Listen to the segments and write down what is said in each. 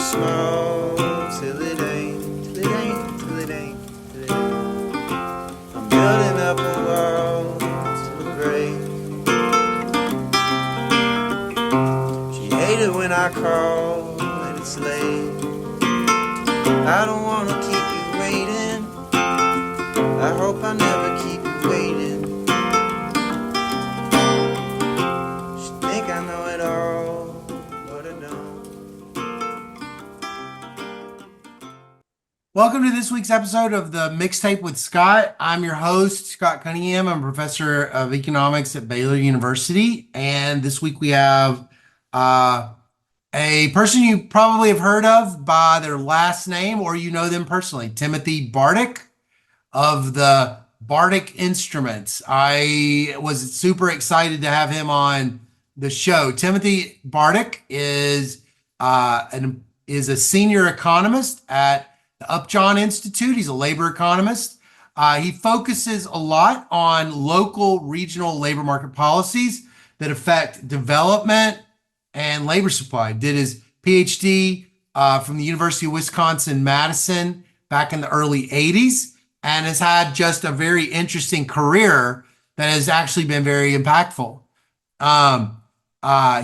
small till it ain't, till it ain't, till it ain't, till it ain't. I'm building up a wall till it breaks. She hated when I call and it's late. I don't wanna keep you waiting. I hope I never keep you waiting. She think I know it all, but I don't. Welcome to this week's episode of the Mixtape with Scott. I'm your host, Scott Cunningham. I'm a professor of economics at Baylor University. And this week we have a person you probably have heard of by their last name, or you know them personally, Timothy Bartik of the Bartik Instruments. I was super excited to have him on the show. Timothy Bartik is a senior economist at the Upjohn Institute. He's a labor economist. He focuses a lot on local, regional labor market policies that affect development and labor supply. Did his PhD from the University of Wisconsin-Madison back in the early 80s, and has had just a very interesting career that has actually been very impactful.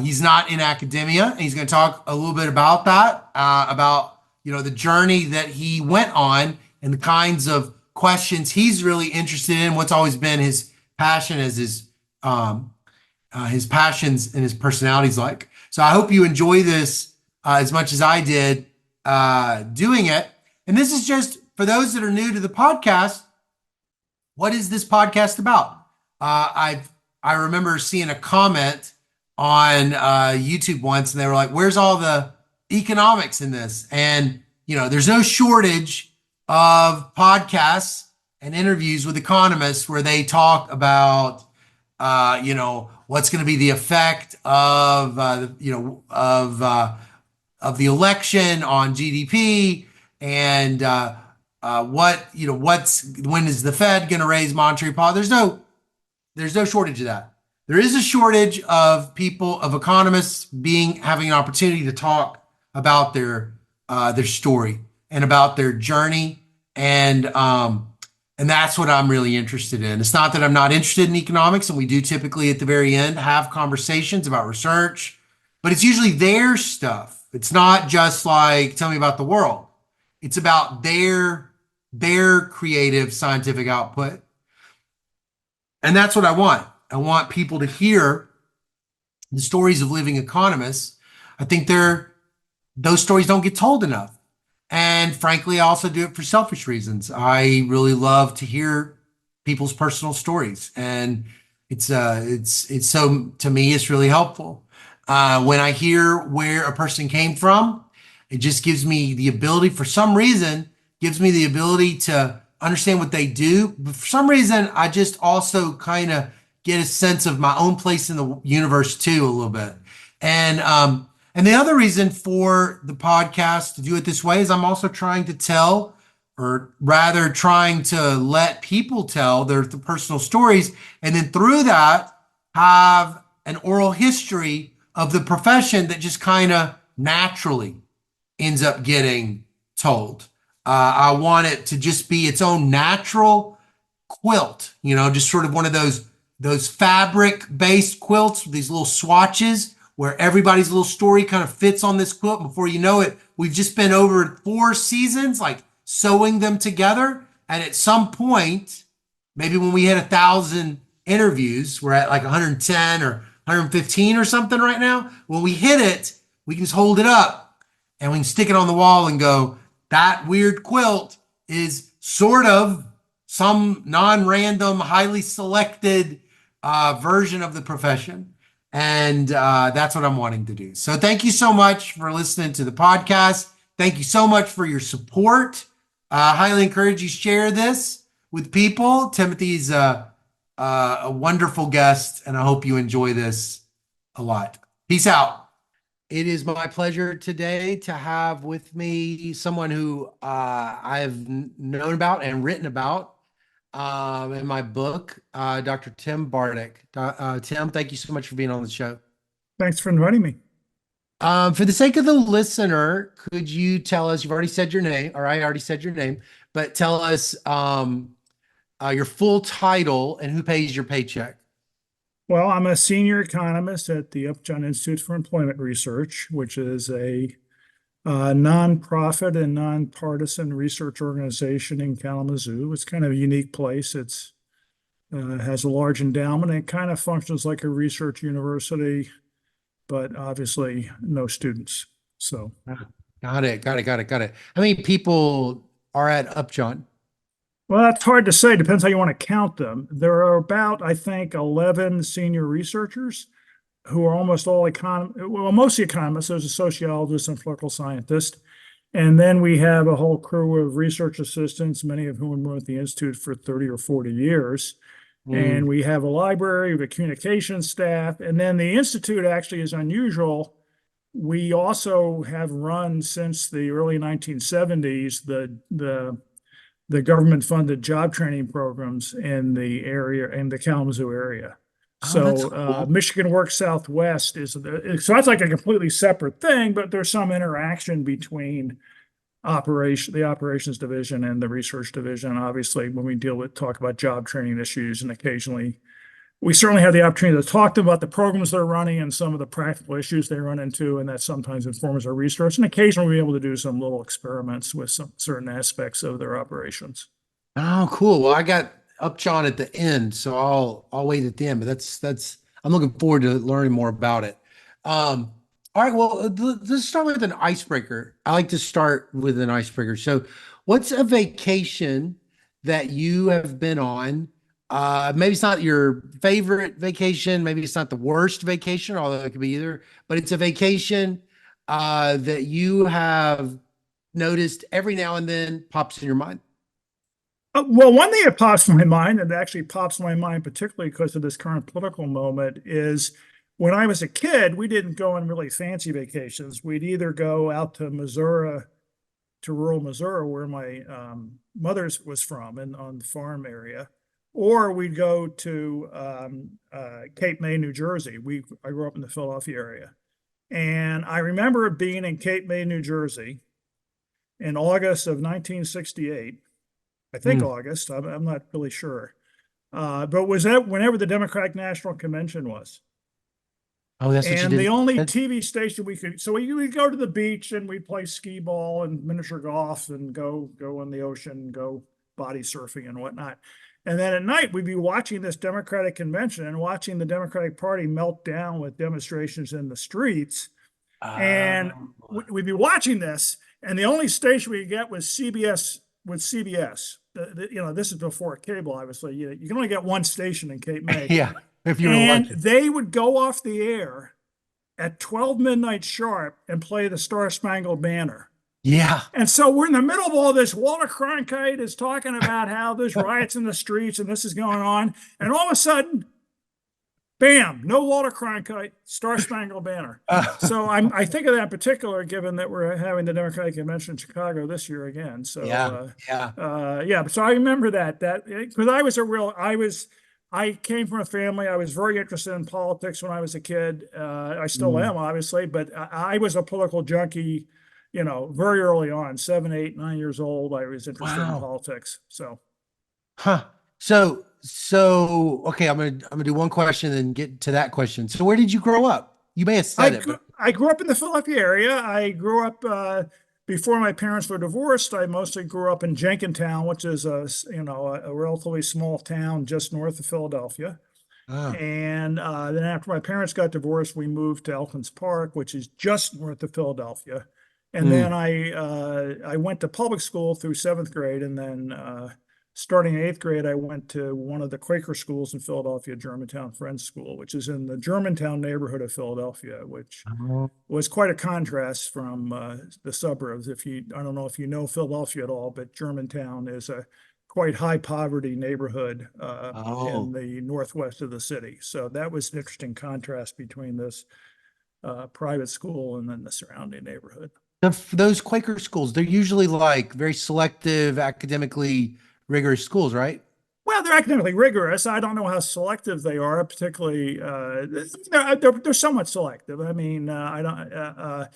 He's not in academia, and he's going to talk a little bit about that, about the journey that he went on and the kinds of questions he's really interested in, what's always been his passion as his passions and his personalities like. So I hope you enjoy this as much as I did doing it. And this is just for those that are new to the podcast. What is this podcast about? I remember seeing a comment on YouTube once, and they were like, "Where's all the economics in this?" And there's no shortage of podcasts and interviews with economists where they talk about what's going to be the effect of the election on GDP, and when is the Fed going to raise monetary policy? There's no shortage of that. There is a shortage of economists having an opportunity to talk about their story and about their journey, and that's what I'm really interested in. It's not that I'm not interested in economics, and we do typically at the very end have conversations about research, but it's usually their stuff. It's not just like, tell me about the world. It's about their creative scientific output. And that's what I want. I want people to hear the stories of living economists. I think those stories don't get told enough. And frankly, I also do it for selfish reasons. I really love to hear people's personal stories, and it's so, to me, it's really helpful. When I hear where a person came from, it just gives me the ability, for some reason, to understand what they do. But for some reason, I just also kind of get a sense of my own place in the universe too, a little bit. And the other reason for the podcast to do it this way is I'm also trying to tell, or rather trying to let people tell their personal stories, and then through that have an oral history of the profession that just kind of naturally ends up getting told. I want it to just be its own natural quilt, just sort of one of those fabric-based quilts with these little swatches where everybody's little story kind of fits on this quilt. Before you know it, we've just been over 4 seasons, like sewing them together. And at some point, maybe when we hit 1,000 interviews, we're at like 110 or 115 or something right now. When we hit it, we can just hold it up and we can stick it on the wall and go, that weird quilt is sort of some non-random, highly selected version of the profession. And that's what I'm wanting to do. So thank you so much for listening to the podcast. Thank you so much for your support. I highly encourage you to share this with people. Timothy's a wonderful guest, and I hope you enjoy this a lot. Peace out. It is my pleasure today to have with me someone who I've known about and written about in my book, Dr. Tim Bartik. Tim, thank you so much for being on the show. Thanks for inviting me. For the sake of the listener, could you tell us, you've already said your name, or I already said your name, but tell us your full title and who pays your paycheck. Well, I'm a senior economist at the Upjohn Institute for Employment Research, which is a nonprofit and nonpartisan research organization in Kalamazoo. It's kind of a unique place. It's has a large endowment and kind of functions like a research university, but obviously no students. So, Got it. Got it. Got it. Got it. How many people are at Upjohn? well, that's hard to say. Depends how you want to count them. There are about, I think, 11 senior researchers who are almost all well, mostly economists. There's a sociologist and political scientist. And then we have a whole crew of research assistants, many of whom were at the Institute for 30 or 40 years. And we have a library, we have a communications staff. And then the Institute actually is unusual. We also have run since the early 1970s the government-funded job training programs in the area, in the Kalamazoo area. Oh, that's cool. Michigan Works Southwest so that's like a completely separate thing, but there's some interaction between the operations division and the research division. Obviously, when we talk about job training issues, and occasionally we certainly have the opportunity to talk to them about the programs they're running and some of the practical issues they run into, and that sometimes informs our research. And occasionally we're able to do some little experiments with some certain aspects of their operations. Oh, cool. Well, I got Upjohn at the end, so I'll wait at the end. But that's I'm looking forward to learning more about it. All right. Well, let's start with an icebreaker. I like to start with an icebreaker. So, what's a vacation that you have been on? Maybe it's not your favorite vacation. Maybe it's not the worst vacation, although it could be either. But it's a vacation that you have noticed every now and then pops in your mind. Well, one thing that pops in my mind, and actually pops in my mind particularly because of this current political moment, is when I was a kid, we didn't go on really fancy vacations. We'd either go out to Missouri, to rural Missouri, where my mother's was from, and on the farm area, or we'd go to Cape May, New Jersey. I grew up in the Philadelphia area, and I remember being in Cape May, New Jersey, in August of 1968. I think August. I'm not really sure, but was that whenever the Democratic National Convention was? Oh, that's what you And did. the only TV station so we'd go to the beach and we'd play skee ball and miniature golf and go in the ocean, go body surfing and whatnot. And then at night we'd be watching this Democratic convention and watching the Democratic Party melt down with demonstrations in the streets. And we'd be watching this, and the only station we could get was CBS. This is before cable, obviously. You can only get one station in Cape May. Yeah, if you were And watching. they would go off the air at 12 midnight sharp and play the Star Spangled Banner. Yeah. And so we're in the middle of all this. Walter Cronkite is talking about how there's riots in the streets and this is going on. And all of a sudden, bam, no Walter Cronkite, Star Spangled Banner. So I think of that in particular, given that we're having the Democratic Convention in Chicago this year again. So yeah. So I remember that because I came from a family. I was very interested in politics when I was a kid. I still am, obviously, but I was a political junkie, very early on, 7, 8, 9 years old. I was interested in politics. So, So okay, I'm gonna do one question and then get to that question. So where did you grow up? You may have said it, but I grew up in the Philadelphia area. I grew up before my parents were divorced. I mostly grew up in Jenkintown, which is a relatively small town just north of Philadelphia. And then after my parents got divorced, we moved to Elkins Park, which is just north of Philadelphia. And then I went to public school through 7th grade, and then starting in 8th grade, I went to one of the Quaker schools in Philadelphia, Germantown Friends School, which is in the Germantown neighborhood of Philadelphia, which was quite a contrast from the suburbs. I don't know if you know Philadelphia at all, but Germantown is a quite high poverty neighborhood in the northwest of the city. So that was an interesting contrast between this private school and then the surrounding neighborhood. those Quaker schools, they're usually like very selective, academically rigorous schools, right? Well, they're academically rigorous. I don't know how selective they are, particularly. They're somewhat selective. I mean, I don't.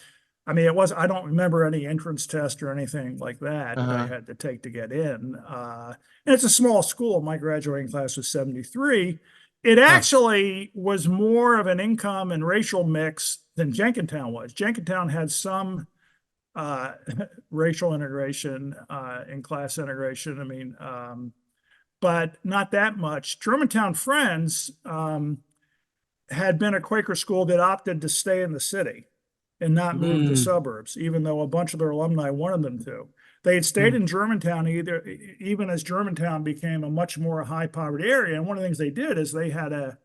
I mean, I don't remember any entrance test or anything like that that I Uh-huh. had to take to get in. And it's a small school. My graduating class was 73. It Huh. actually was more of an income and racial mix than Jenkintown was. Jenkintown had some uh, racial integration and class integration. I mean, but not that much. Germantown Friends had been a Quaker school that opted to stay in the city and not move to Mm, suburbs, even though a bunch of their alumni wanted them to. They had stayed mm, in Germantown even as Germantown became a much more high poverty area. And one of the things they did is they had a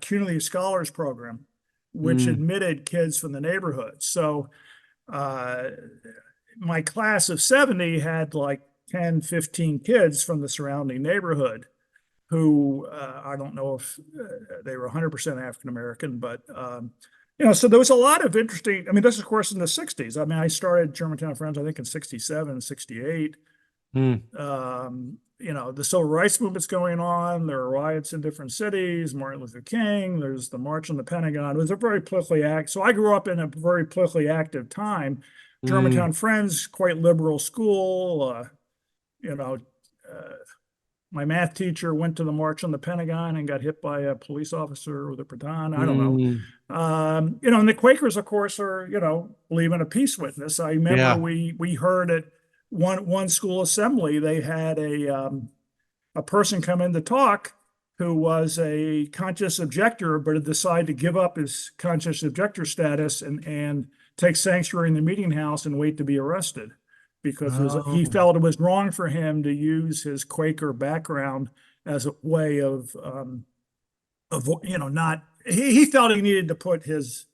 community scholars program, which mm, admitted kids from the neighborhood. So uh, my class of 70 had like 10, 15 kids from the surrounding neighborhood who I don't know if they were 100% African American, but so there was a lot of interesting. I mean, this is, of course, in the 60s. I mean, I started Germantown Friends, I think, in 67, 68. mm, The civil rights movement's going on. There are riots in different cities, Martin Luther King, there's the March on the Pentagon. It was a very politically active. So I grew up in a very politically active time. mm. Germantown Friends, quite liberal school. You know, uh, my math teacher went to the March on the Pentagon and got hit by a police officer with a baton. I don't know. Mm. And the Quakers, of course, are, believe in a peace witness. I remember Yeah. we heard at one school assembly, they had a person come in to talk who was a conscious objector, but had decided to give up his conscious objector status and take sanctuary in the meeting house and wait to be arrested because he Oh. felt it was wrong for him to use his Quaker background as a way not he felt he needed to put his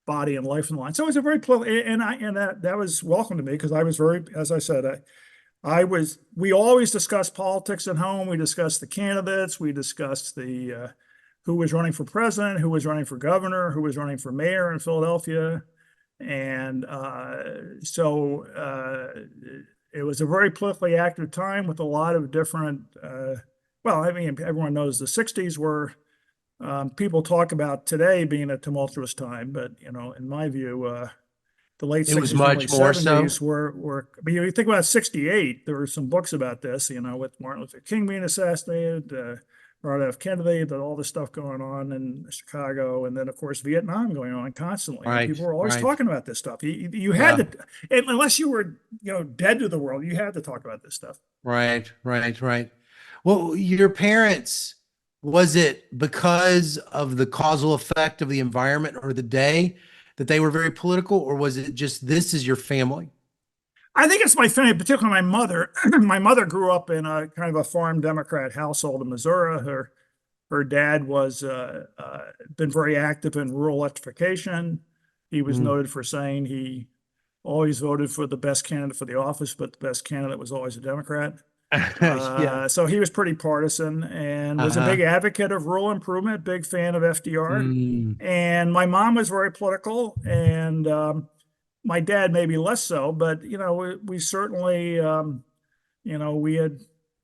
body and life in line. So it was a very and that was welcome to me because I was very, as I said, we always discussed politics at home. We discussed the candidates. We discussed the who was running for president, who was running for governor, who was running for mayor in Philadelphia. And it was a very politically active time with a lot of different, well, I mean, everyone knows the 60s were, people talk about today being a tumultuous time, but, in my view, the late It was 60s and early much more 70s so. I mean, you think about 68, there were some books about this, with Martin Luther King being assassinated, Robert F. Kennedy, all this stuff going on in Chicago, and then of course Vietnam going on constantly, and Right. people were always Right. talking about this stuff. You had Yeah. to, unless you were dead to the world, you had to talk about this stuff. Right. Right. Right. Well, your parents, was it because of the causal effect of the environment or the day that they were very political, or was it just this is your family? I think it's my family, particularly my mother. My mother grew up in a kind of a farm Democrat household in Missouri. Her dad was been very active in rural electrification. He was Mm. noted for saying he always voted for the best candidate for the office, but the best candidate was always a Democrat. Yeah. So he was pretty partisan and was a big Uh-huh. advocate of rural improvement, big fan of FDR. Mm. And my mom was very political, and my dad maybe less so, but we certainly we had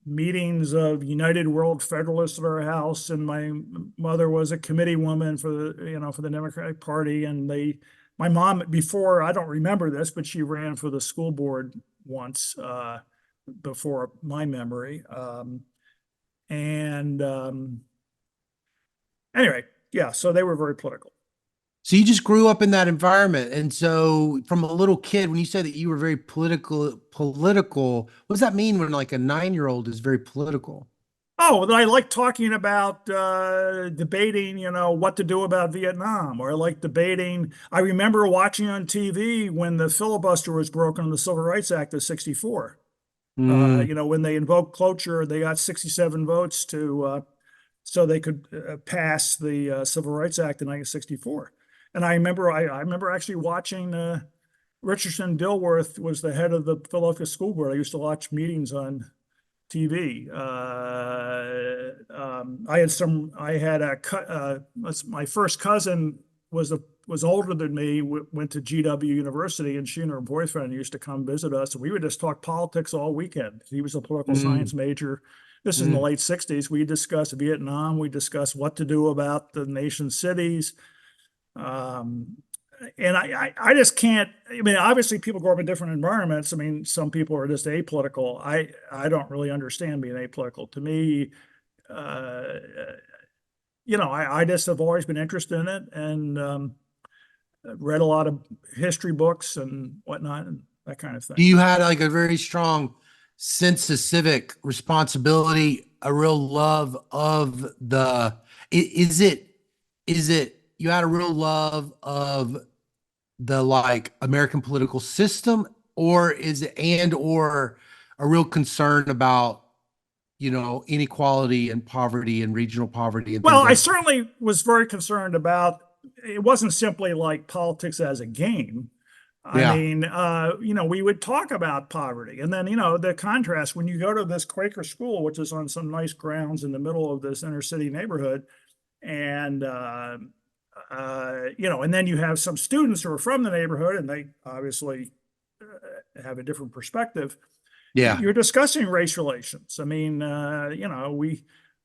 meetings of United World Federalists at our house, and my mother was a committee woman for the Democratic Party, and my mom, before, I don't remember this, but she ran for the school board once before my memory. And Anyway, yeah, so they were very political. So you just grew up in that environment. And so from a little kid, when you said that you were very political, what does that mean when like a 9-year-old is very political? Oh, I like talking about debating, what to do about Vietnam, or I like debating. I remember watching on TV when the filibuster was broken in the Civil Rights Act of 64. Mm. When they invoked cloture, they got 67 votes so they could pass the Civil Rights Act in 1964. And I remember actually watching Richardson Dilworth was the head of the Philadelphia School Board. I used to watch meetings on TV. My first cousin was a was older than me went to GW University, and she and her boyfriend used to come visit us, and we would just talk politics all weekend. He was a political science major. This is in the late 60s. We discussed Vietnam. We discussed what to do about the nation's cities. And I just can't, I mean, obviously people grow up in different environments. I mean, some people are just apolitical. I don't really understand being apolitical. To me, I just have always been interested in it, and read a lot of history books and whatnot and that kind of thing. You had like a very strong sense of civic responsibility, a real love of is it you had a real love of the like American political system, or is it or a real concern about inequality and poverty and regional poverty and well, things like I certainly was very concerned about, it wasn't simply like politics as a game. I mean, we would talk about poverty, and then, the contrast when you go to this Quaker school, which is on some nice grounds in the middle of this inner city neighborhood, and, and then you have some students who are from the neighborhood, and they obviously have a different perspective. Yeah. You're discussing race relations. I mean,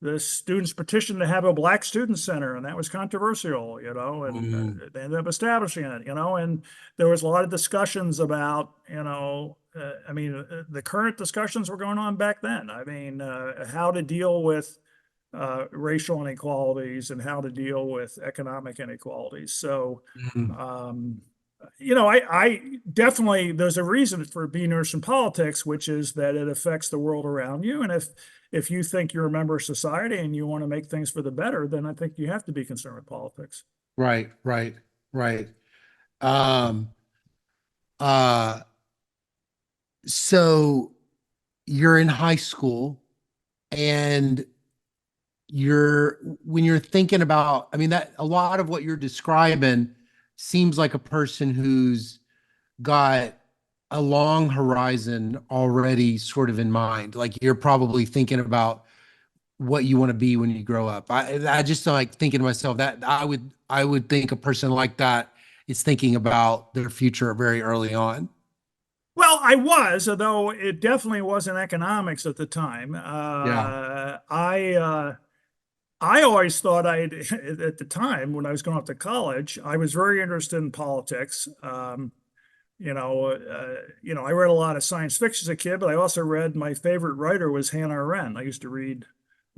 the students petitioned to have a black student center, and that was controversial, and they ended up establishing it, and there was a lot of discussions about, the current discussions were going on back then. I mean, how to deal with racial inequalities and how to deal with economic inequalities. So, I definitely, there's a reason for being interested in politics, which is that it affects the world around you. And if you think you're a member of society and you want to make things for the better, then I think you have to be concerned with politics. Right. So you're in high school, and when you're thinking about, I mean, that a lot of what you're describing seems like a person who's got a long horizon already sort of in mind. Like you're probably thinking about what you want to be when you grow up. I just like thinking to myself that I would think a person like that is thinking about their future very early on. Well, I was, although it definitely wasn't economics at the time. I always thought at the time when I was going off to college, I was very interested in politics. I read a lot of science fiction as a kid, but I also read, my favorite writer was Hannah Arendt. I used to read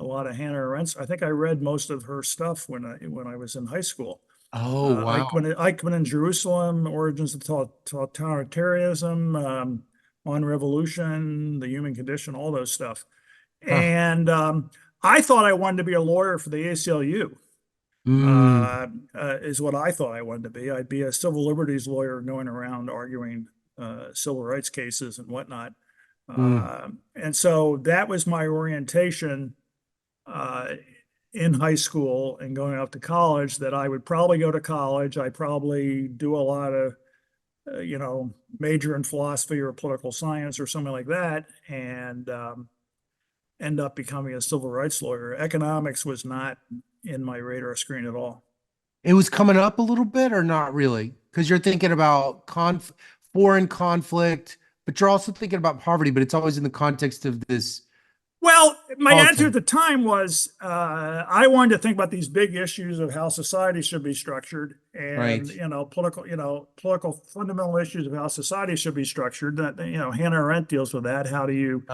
a lot of Hannah Arendt. I think I read most of her stuff when I was in high school. Oh, wow. Eichmann in Jerusalem, Origins of Totalitarianism, On Revolution, The Human Condition, all those stuff. And I thought I wanted to be a lawyer for the ACLU, is what I thought I wanted to be. I'd be a civil liberties lawyer going around arguing civil rights cases and whatnot. And so that was my orientation in high school and going out to college, that I would probably go to college. I probably do a lot of, major in philosophy or political science or something like that, and end up becoming a civil rights lawyer. Economics was not in my radar screen at all. It was coming up a little bit or not really? Because you're thinking about foreign conflict, but you're also thinking about poverty, but it's always in the context of this. Well, my attitude at the time was I wanted to think about these big issues of how society should be structured, and political fundamental issues of how society should be structured. That Hannah Arendt deals with that. How do you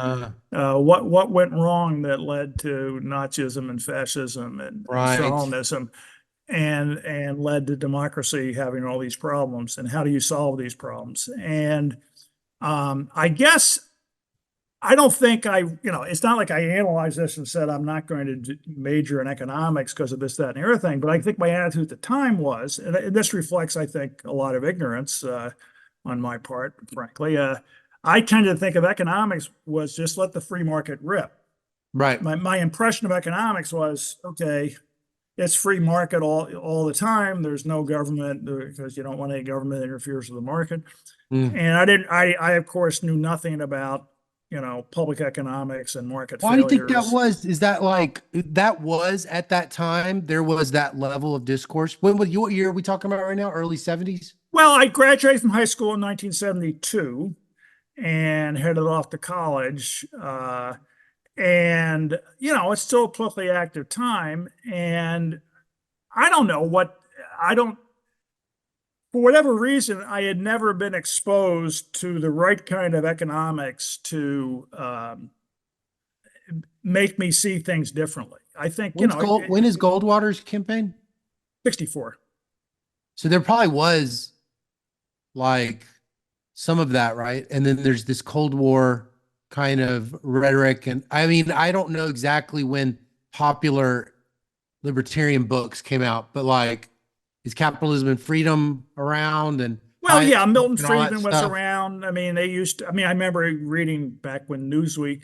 what went wrong that led to Nazism and fascism and Stalinism, and led to democracy having all these problems, and how do you solve these problems? And I guess I don't think it's not like I analyzed this and said, I'm not going to major in economics because of this, that, and the other thing. But I think my attitude at the time was, and this reflects, I think, a lot of ignorance on my part, frankly. I tended to think of economics was just let the free market rip. Right. My impression of economics was, okay, it's free market all the time. There's no government because you don't want any government interferes with the market. And I of course, knew nothing about public economics and market Why do you think that failures. was? Is that like that was at that time? There was that level of discourse. What year are we talking about right now? Early 70s? Well, I graduated from high school in 1972 and headed off to college. And, it's still a politically active time. And I don't know for whatever reason, I had never been exposed to the right kind of economics to make me see things differently. I think, When is Goldwater's campaign? 64. So there probably was like some of that, right? And then there's this Cold War kind of rhetoric. And I mean, I don't know exactly when popular libertarian books came out, but like, is Capitalism and Freedom around? And Well, yeah, Milton and all that Friedman was stuff? around. I mean, I remember reading back when Newsweek,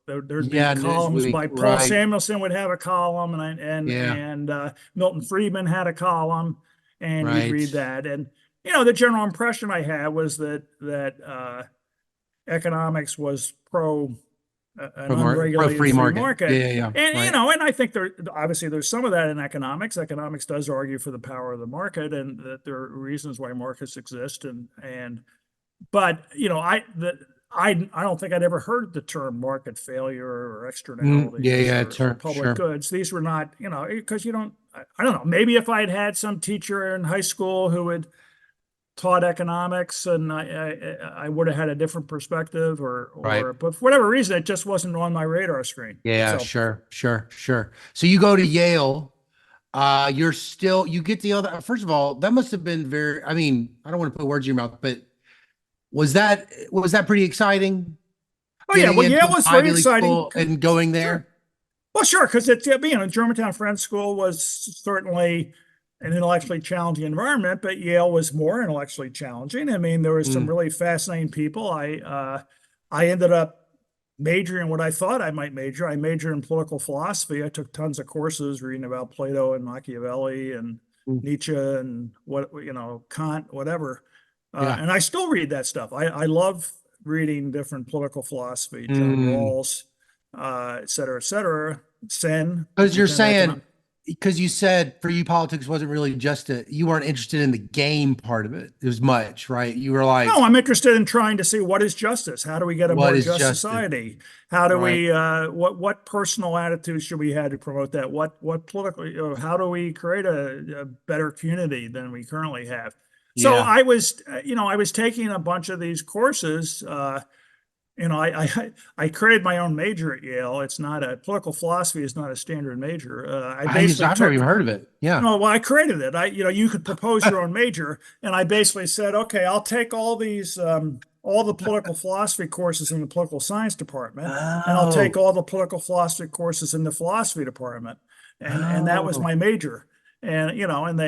there'd be Yeah, columns Newsweek, by Paul right. Samuelson would have a column, Yeah, and Milton Friedman had a column, and you'd right. read that. And the general impression I had was that economics was pro an Pro unregulated free free market. market. Yeah, yeah, yeah. And Right. and I think there's some of that in economics. Economics does argue for the power of the market and that there are reasons why markets exist. But I don't think I'd ever heard the term market failure or Yeah, externalities yeah, or public sure. goods. These were not, because you don't. I don't know. Maybe if I'd had some teacher in high school who had taught economics and I would have had a different perspective Right. but for whatever reason it just wasn't on my radar screen. Yeah, So sure. So you go to Yale. You get the other, first of all, that must have been I mean, I don't want to put words in your mouth, but was that pretty exciting oh yeah, getting well, into Yale an was very Ivy League exciting. school and going Sure. there? Well, sure, because it's Germantown Friends School was certainly an intellectually challenging environment, but Yale was more intellectually challenging. I mean, there was some Mm, really fascinating people. I ended up majoring in what I thought I might major. I majored in political philosophy. I took tons of courses reading about Plato and Machiavelli and mm, Nietzsche and Kant, whatever. yeah. And I still read that stuff. I love reading different political philosophy, John Mm. Rawls, et cetera, et cetera. Sen, Because you're Lieutenant saying, Economic. because you said for you, politics wasn't really you weren't interested in the game part of it as much, right? You were No, like, I'm interested in trying to see what is justice. How do we get a what more is just justice? society? How do Right. we what personal attitudes should we have to promote that? What political how do we create a better community than we currently have? So Yeah. I was taking a bunch of these courses. I created my own major at Yale. It's not a political philosophy is not a standard major. I basically I've never took even heard of it. Yeah. no, well, I created it. You could propose your own major, and I basically said, okay, I'll take all the political philosophy courses in the political science department, and I'll take Oh, all the political philosophy courses in the philosophy department, and that was oh. my major. And and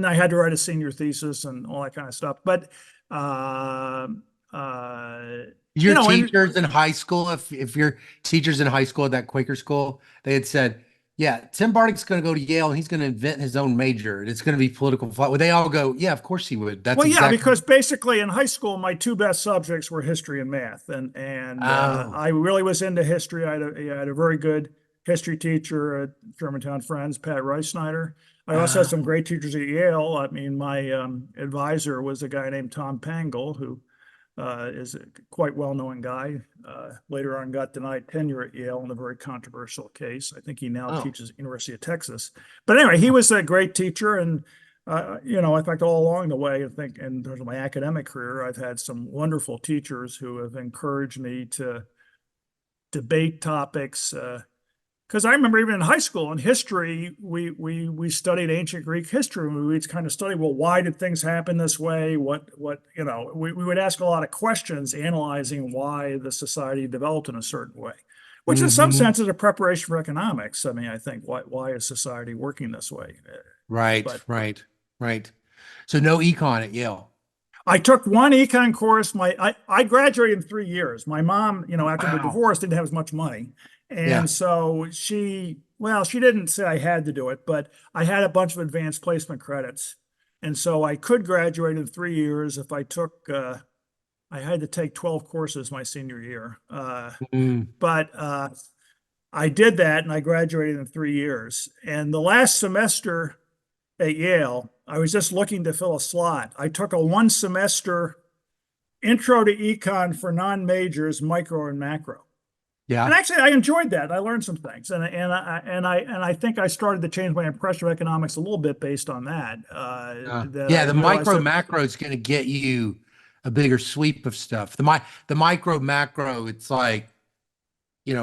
I had to write a senior thesis and all that kind of stuff. But uh, uh, Your and teachers in high school, if your teachers in high school at that Quaker school, they had said, yeah, Tim Bartik's going to go to Yale and he's going to invent his own major and it's going to be political philosophy. Would they all go, yeah, of course he would. That's Well, yeah, exactly. because basically in high school, my two best subjects were history and math, and Oh, I really was into history. I had a very good history teacher at Germantown Friends, Pat Reisneider. I also had some oh, great teachers at Yale. I mean, my advisor was a guy named Tom Pangle, who is a quite well-known guy. Later on, got denied tenure at Yale in a very controversial case. I think he now oh. teaches at University of Texas. But anyway, he was a great teacher, and in fact, all along the way, I think in terms of my academic career, I've had some wonderful teachers who have encouraged me to debate topics. Because I remember even in high school in history, we studied ancient Greek history, and we would kind of study, well, why did things happen this way? We would ask a lot of questions analyzing why the society developed in a certain way, which in some Hmm. sense is a preparation for economics. I mean, I think why is society working this way? Right, But right. So no econ at Yale. I took one econ course. I graduated in 3 years. My mom, after the Wow. divorce, didn't have as much money. Yeah. And so she didn't say I had to do it, but I had a bunch of advanced placement credits. And so I could graduate in 3 years if I took, I had to take 12 courses my senior year. Mm. But I did that and I graduated in 3 years. And the last semester at Yale, I was just looking to fill a slot. I took a 1 semester intro to econ for non-majors, micro and macro. Yeah. And actually, I enjoyed that. I learned some things, and I think I started to change my impression of economics a little bit based on that. Yeah, the micro macro is going to get you a bigger sweep of stuff. The micro macro, it's like,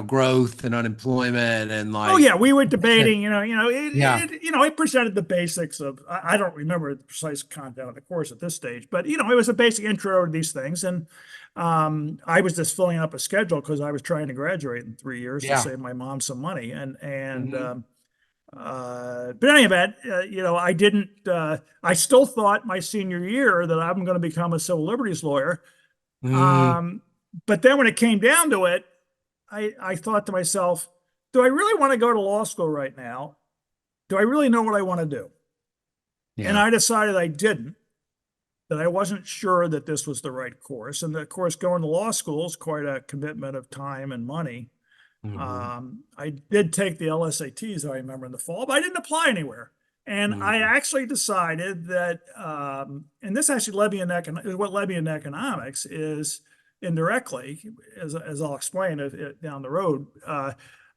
growth and unemployment and like. Oh yeah, we were debating. Yeah. It presented the basics of. I don't remember the precise content of the course at this stage, but it was a basic intro to these things, and I was just filling up a schedule because I was trying to graduate in 3 years to save my mom some money, but in any event, I didn't. I still thought my senior year that I'm going to become a civil liberties lawyer, but then when it came down to it, I thought to myself, do I really want to go to law school right now? Do I really know what I want to do? Yeah. And I decided I didn't, that I wasn't sure that this was the right course. And of course, going to law school is quite a commitment of time and money. I did take the LSATs, I remember, in the fall, but I didn't apply anywhere. And I actually decided that, and this actually led me what led me in economics is indirectly, as I'll explain it down the road.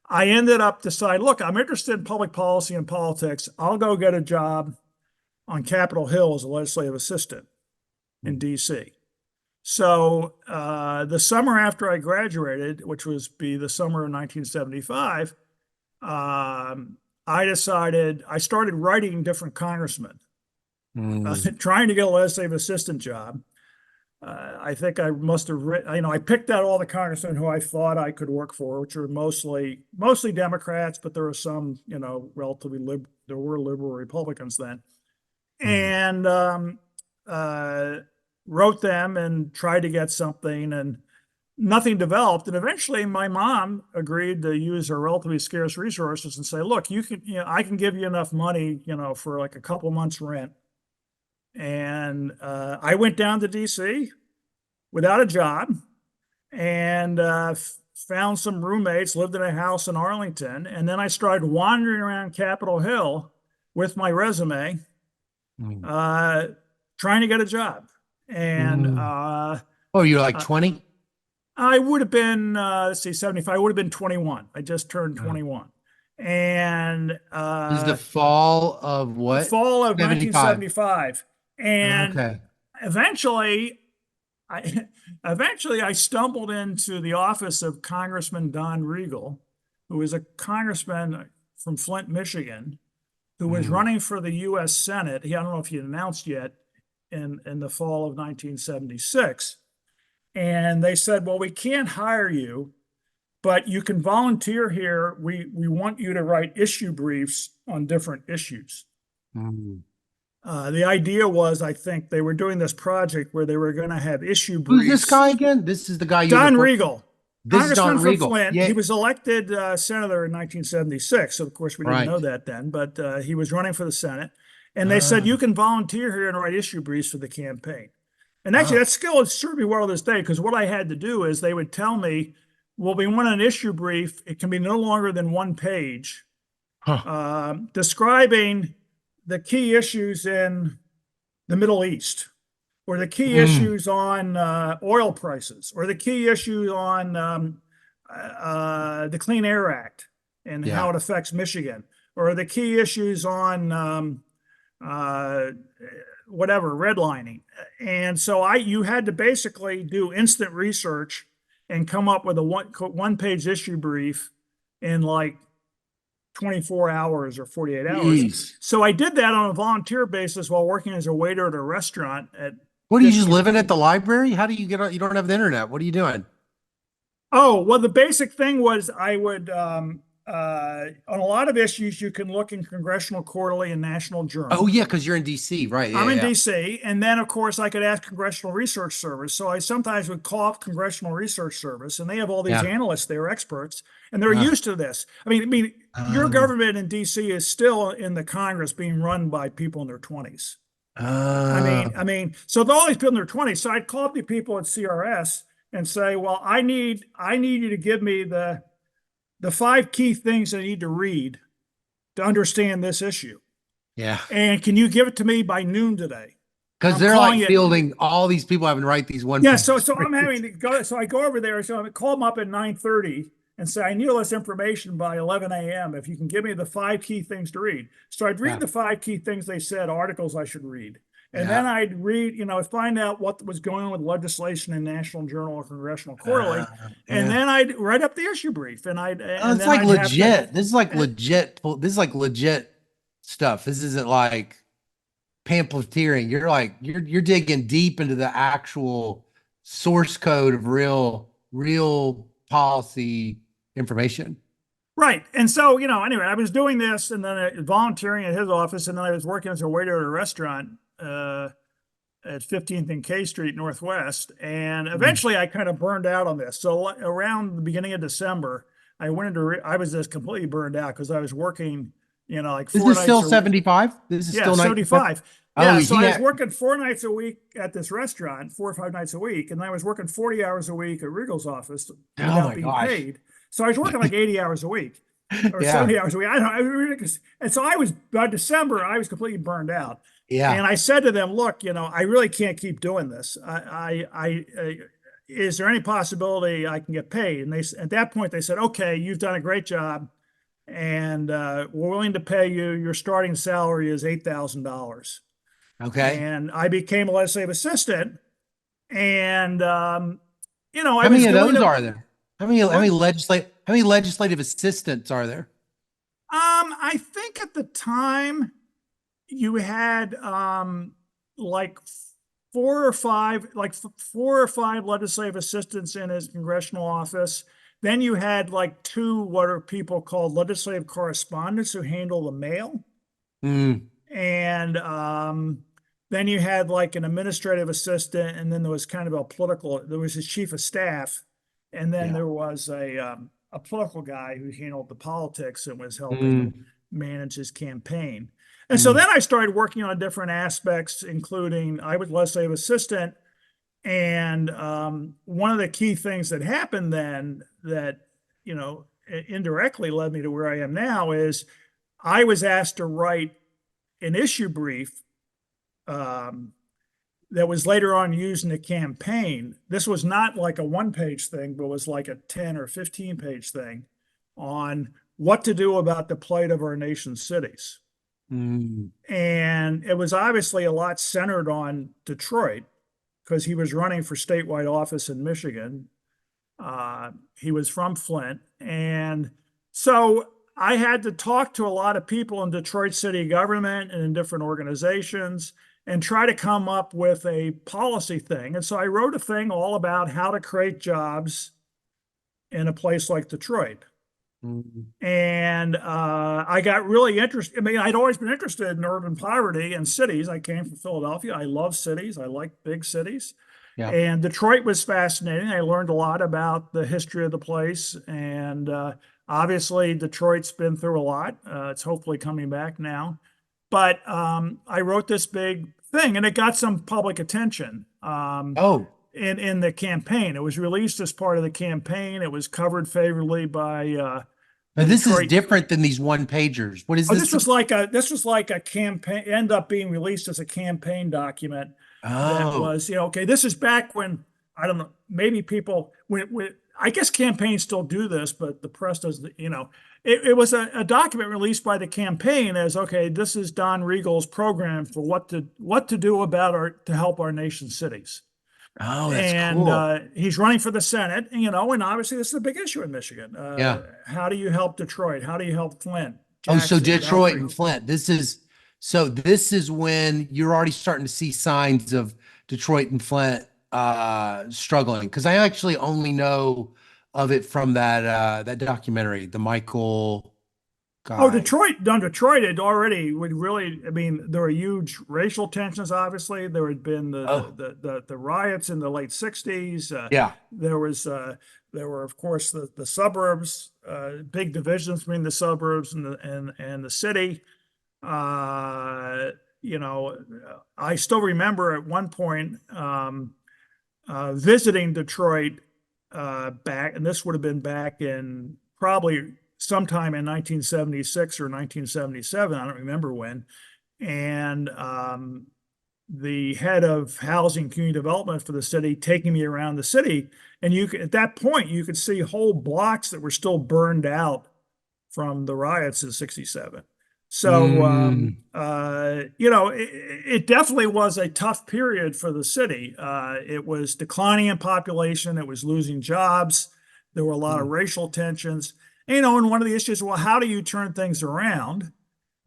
I ended up deciding, look, I'm interested in public policy and politics. I'll go get a job on Capitol Hill as a legislative assistant in DC. So the summer after I graduated, which was the summer of 1975, I started writing different congressmen, trying to get a legislative assistant job. I think I must have written, I picked out all the congressmen who I thought I could work for, which were mostly Democrats, but there were some, relatively there were liberal Republicans then. And wrote them and tried to get something, and nothing developed. And eventually my mom agreed to use her relatively scarce resources and say, look, I can give you enough money, for like a couple months rent. And I went down to DC without a job and found some roommates, lived in a house in Arlington. And then I started wandering around Capitol Hill with my resume, trying to get a job. And you're like 20? I would have been, 75. I would have been 21. I just turned 21. And this is the fall of what? Fall of 1975. And eventually I stumbled into the office of Congressman Don Regal, who was a congressman from Flint, Michigan, who was running for the U.S. Senate. I don't know if he had announced yet in the fall of 1976. And they said, well, we can't hire you, but you can volunteer here. We want you to write issue briefs on different issues. The idea was, I think they were doing this project where they were going to have issue briefs. Who's this guy again? This is the guy. Don Regal. Congressman from Flint. Yeah. He was elected senator in 1976. So, of course, we didn't know that then, but he was running for the Senate. And they said, you can volunteer here and write issue briefs for the campaign. And actually, that skill has served me well to this day, because what I had to do is they would tell me, well, we want an issue brief. It can be no longer than 1 page, describing the key issues in the Middle East, or the key issues on oil prices, or the key issue on the Clean Air Act and how it affects Michigan, or the key issues on redlining. And so you had to basically do instant research and come up with a one-page issue brief in like 24 hours or 48 hours. Jeez. So I did that on a volunteer basis while working as a waiter at a restaurant. What, are you just living at the library? How do you get on? You don't have the internet. What are you doing? Oh, well, the basic thing was I would, on a lot of issues, you can look in Congressional Quarterly and National Journal. Oh, yeah, because you're in D.C., right? Yeah, I'm in D.C., and then, of course, I could ask Congressional Research Service. So I sometimes would call up Congressional Research Service, and they have all these analysts, they're experts, and they're used to this. I mean, your government in D.C. is still in the Congress being run by people in their 20s. So all these people in their 20s. So I'd call up the people at CRS and say, well, I need you to give me the 5 key things I need to read to understand this issue. Yeah. And can you give it to me by noon today? Because I'm they're calling like it. fielding all these people having to write these one Yeah, page so I'm having to stories. go. So I go over there. So I call them up at 9:30 and say, I need all this information by 11 a.m. If you can give me the 5 key things to read. So I'd read Yeah. the 5 key things they said, articles I should read. And Yeah. then I'd read, find out what was going on with legislation in National Journal or Congressional Quarterly. And Yeah. then I'd write up the issue brief and Oh, and it's then like I'd have to, legit. This is like legit. This is like legit stuff. This isn't like pamphleteering. You're digging deep into the actual source code of real policy information. right. And so, anyway, I was doing this and then volunteering at his office. And then I was working as a waiter at a restaurant at 15th and K Street Northwest. And eventually I kind of burned out on this. So around the beginning of December, I was just completely burned out because I was working, like Is 4 this nights still a 75? This is yeah, still 19. 75. Oh, Yeah, so I was yeah. working 4 nights a week at this restaurant, 4 or 5 nights a week, and I was working 40 hours a week at Regal's office Oh without my being gosh. paid. So I was working like 80 hours a week or Yeah. 70 hours a week. I don't know. I was ridiculous. And so by December, I was completely burned out. Yeah. And I said to them, look, I really can't keep doing this. Is there any possibility I can get paid? And at that point, they said, okay, you've done a great job and we're willing to pay you. Your starting salary is $8,000. Okay. And I became a legislative assistant. And I How was many of doing those it. are there? How many legislative assistants are there? I think at the time you had like 4 or 5, like 4 or 5 legislative assistants in his congressional office. Then you had like 2 what are people called legislative correspondents who handle the mail. Mm, And then you had like an administrative assistant, and then there was kind of there was his chief of staff, and then yeah. there was a political guy who handled the politics and was helping him Mm, manage his campaign. And so mm. then I started working on different aspects, including I was legislative assistant. And one of the key things that happened then that, indirectly led me to where I am now is I was asked to write an issue brief that was later on used in the campaign. This was not like a 1-page thing, but was like a 10 or 15-page thing on what to do about the plight of our nation's cities. Mm. And it was obviously a lot centered on Detroit because he was running for statewide office in Michigan. He was from Flint. And so I had to talk to a lot of people in Detroit city government and in different organizations and try to come up with a policy thing. And so I wrote a thing all about how to create jobs in a place like Detroit. Mm. And I got really interested. I mean, I'd always been interested in urban poverty and cities. I came from Philadelphia. I love cities. I like big cities. Yeah. And Detroit was fascinating. I learned a lot about the history of the place. And obviously, Detroit's been through a lot. It's hopefully coming back now. But I wrote this big thing, and it got some public attention Oh, in the campaign. It was released as part of the campaign. It was covered favorably by but this is Detroit. different than these one pagers. What is Oh, this? this was like a campaign, end up being released as a campaign document that Oh, was, okay, this is back when, I don't know, maybe people, I guess campaigns still do this, but the press doesn't, it was a document released by the campaign as, okay, this is Don Regal's program for what to do about to help our nation's cities. oh, that's And cool. he's running for the Senate, and obviously this is a big issue in Michigan. Yeah. How do you help Detroit? How do you help Flint, Oh, so Jackson, Detroit Belgrade? and Flint. This is when you're already starting to see signs of Detroit and Flint struggling. Because I actually only know of it from that documentary, the Michael Oh, guy. Detroit had already would really. I mean, there were huge racial tensions. Obviously, there had been Oh, the riots in the late '60s. yeah. There were of course the suburbs, big divisions between the suburbs and the city. I still remember at one point visiting Detroit back, and this would have been back in probably sometime in 1976 or 1977. I don't remember when. And the head of housing community development for the city taking me around the city. And at that point, you could see whole blocks that were still burned out from the riots in 67. So, it definitely was a tough period for the city. It was declining in population. It was losing jobs. There were a lot of racial tensions. And one of the issues, well, how do you turn things around?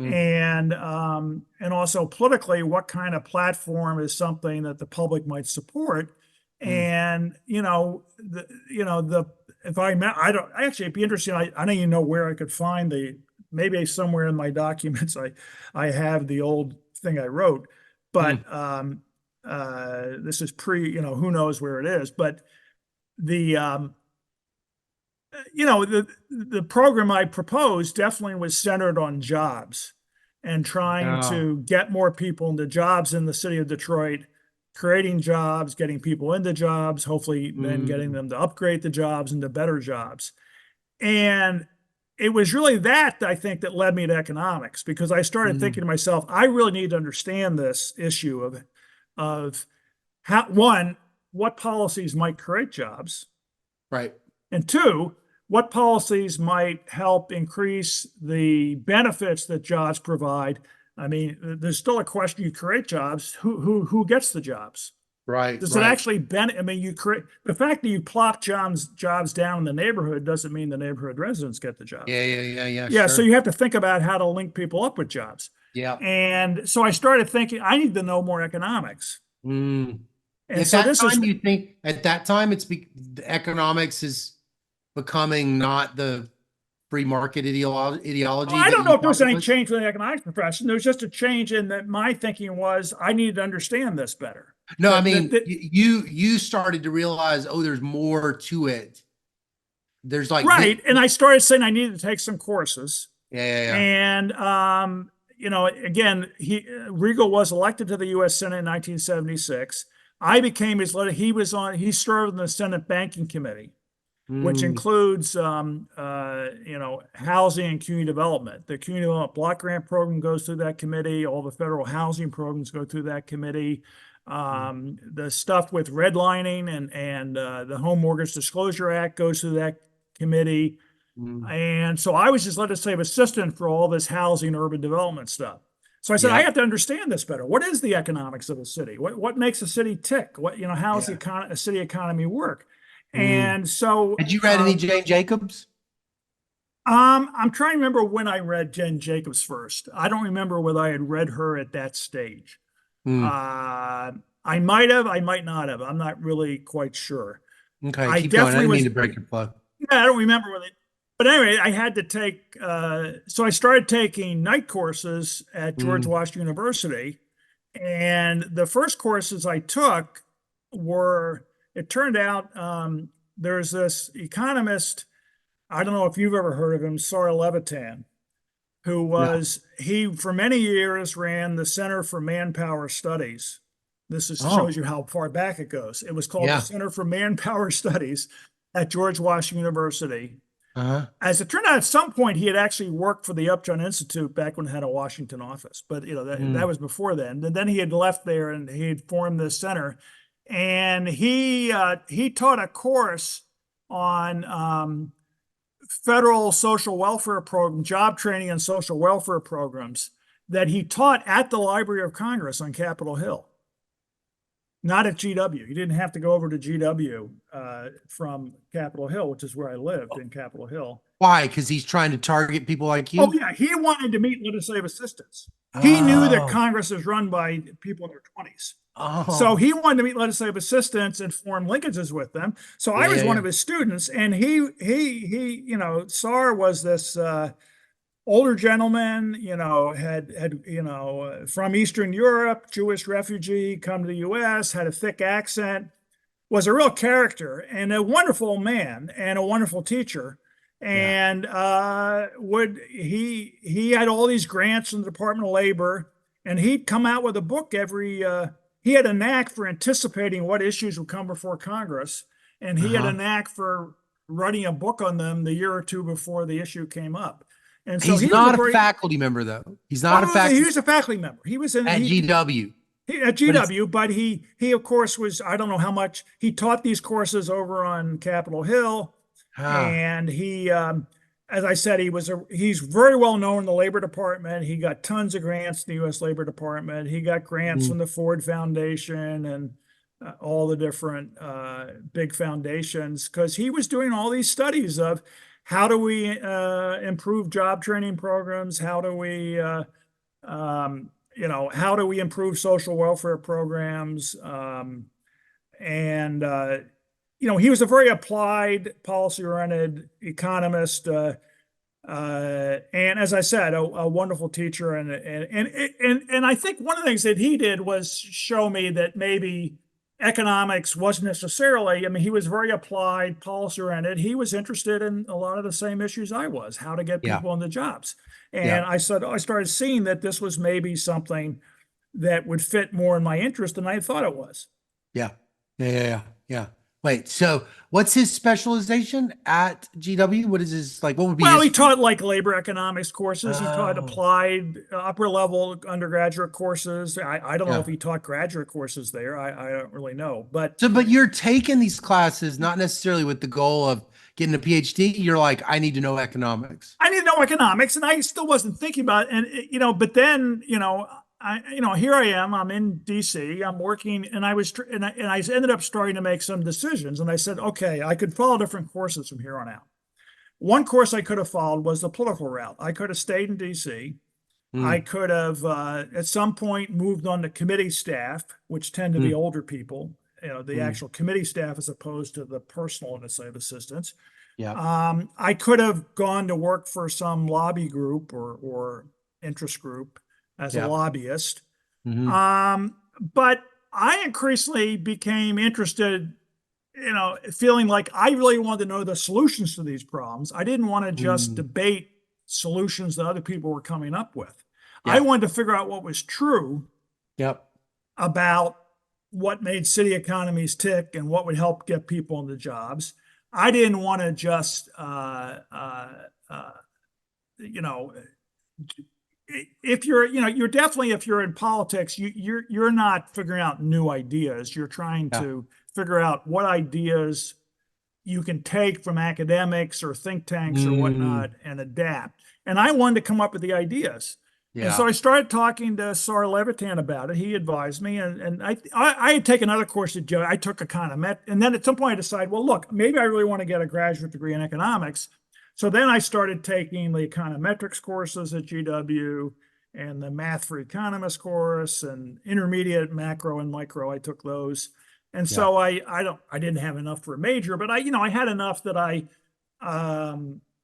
And also politically, what kind of platform is something that the public might support? And if I don't actually, it'd be interesting. I don't know where I could find maybe somewhere in my documents I have the old thing I wrote, but this is who knows where it is. But the the program I proposed definitely was centered on jobs and trying to get more people into jobs in the city of Detroit, creating jobs, getting people into jobs, hopefully then getting them to upgrade the jobs into better jobs. And it was really that I think that led me to economics, because I started thinking to myself, I really need to understand this issue of how, one, what policies might create jobs. Right. And two, what policies might help increase the benefits that jobs provide. I mean, there's still a question: you create jobs, who gets the jobs? Right. Does it actually benefit? I mean, you create the fact that you plop jobs down in the neighborhood doesn't mean the neighborhood residents get the jobs. Yeah. Yeah. Sure. So you have to think about how to link people up with jobs. Yeah. And so I started thinking, I need to know more economics. And so you think at that time the economics is becoming not the free market ideology? I don't know if there's any change in the economics profession. There's just a change in that my thinking was I needed to understand this better. No, I mean, you started to realize, there's more to it. There's like right, and I started saying I needed to take some courses. Yeah. And again, Regal was elected to the U.S. Senate in 1976. I became his leader. He served in the Senate Banking Committee, which includes housing and community development. The community development block grant program goes through that committee. All the federal housing programs go through that committee. The stuff with redlining and the Home Mortgage Disclosure Act goes through that committee. And so I was just legislative assistant for all this housing, urban development stuff. So I said, I have to understand this better. What is the economics of a city? What makes a city tick? How does a city economy work? And so, had you read any Jane Jacobs? I'm trying to remember when I read Jane Jacobs first. I don't remember whether I had read her at that stage. I might have, I might not have. I'm not really quite sure. Okay, keep going. I didn't mean to break your flow. Yeah, I don't remember whether. But anyway, I had to take. So I started taking night courses at George Washington University, and the first courses I took were. It turned out there's this economist, I don't know if you've ever heard of him, Sara Levitan, who was, he for many years ran the Center for Manpower Studies. This shows you how far back it goes. It was called the Center for Manpower Studies at George Washington University. As it turned out, at some point, he had actually worked for the Upjohn Institute back when it had a Washington office. But that was before then. And then he had left there and he had formed this center. And he taught a course on federal social welfare program, job training and social welfare programs that he taught at the Library of Congress on Capitol Hill, not at GW. You didn't have to go over to GW from Capitol Hill, which is where I lived in Capitol Hill. Why? Because he's trying to target people like you? Oh, yeah. He wanted to meet legislative assistants. He knew that Congress is run by people in their 20s. So he wanted to meet legislative assistants and form linkages with them. So I was one of his students, and he, Sar was this older gentleman, had from Eastern Europe, Jewish refugee, come to the U.S., had a thick accent, was a real character and a wonderful man and a wonderful teacher. And he had all these grants from the Department of Labor. and he'd come out with a book every. He had a knack for anticipating what issues would come before Congress, and he had a knack for writing a book on them the year or two before the issue came up. And so He's he not was a faculty member, though. He's not a he faculty was a faculty member. He was in at GW. at GW, but he of course was, I don't know how much he taught these courses over on Capitol Hill, and he as I said, he's very well known in the Labor Department. He got tons of grants in the U.S. Labor Department. He got grants from the Ford Foundation and all the different big foundations, because he was doing all these studies of how do we improve job training programs? How do we, how do we improve social welfare programs? He was a very applied, policy-oriented economist, and as I said, a wonderful teacher. And I think one of the things that he did was show me that maybe economics wasn't necessarily. I mean, he was very applied, policy-oriented. He was interested in a lot of the same issues I was: how to get people into jobs. And I started seeing that this was maybe something that would fit more in my interest than I thought it was. Yeah. Wait, so what's his specialization at GW? What is his, like, what would be Well, his... he taught like labor economics courses. He taught applied upper level undergraduate courses. I don't know if he taught graduate courses there. I don't really know. But you're taking these classes not necessarily with the goal of getting a PhD. You're like, I need to know economics. I need to know economics, and I still wasn't thinking about it. And but then here I am. I'm in DC. I'm working, and I ended up starting to make some decisions. And I said, okay, I could follow different courses from here on out. One course I could have followed was the political route. I could have stayed in DC. I could have at some point moved on to committee staff, which tend to be older people. The actual committee staff as opposed to the personal administrative assistants. I could have gone to work for some lobby group or interest group as a lobbyist. But I increasingly became interested, feeling like I really wanted to know the solutions to these problems. I didn't want to just debate solutions that other people were coming up with. I wanted to figure out what was true about what made city economies tick and what would help get people into jobs. I didn't want to just, if you're definitely, if you're in politics, you're not figuring out new ideas. You're trying to figure out what ideas you can take from academics or think tanks or whatnot and adapt. And I wanted to come up with the ideas. And so I started talking to Sar Levitan about it. He advised me, and I had taken other courses. I took econometrics, and then at some point I decided, well, look, maybe I really want to get a graduate degree in economics. So then I started taking the econometrics courses at GW and the Math for Economists course and intermediate macro and micro. I took those, and so I didn't have enough for a major, but I had enough that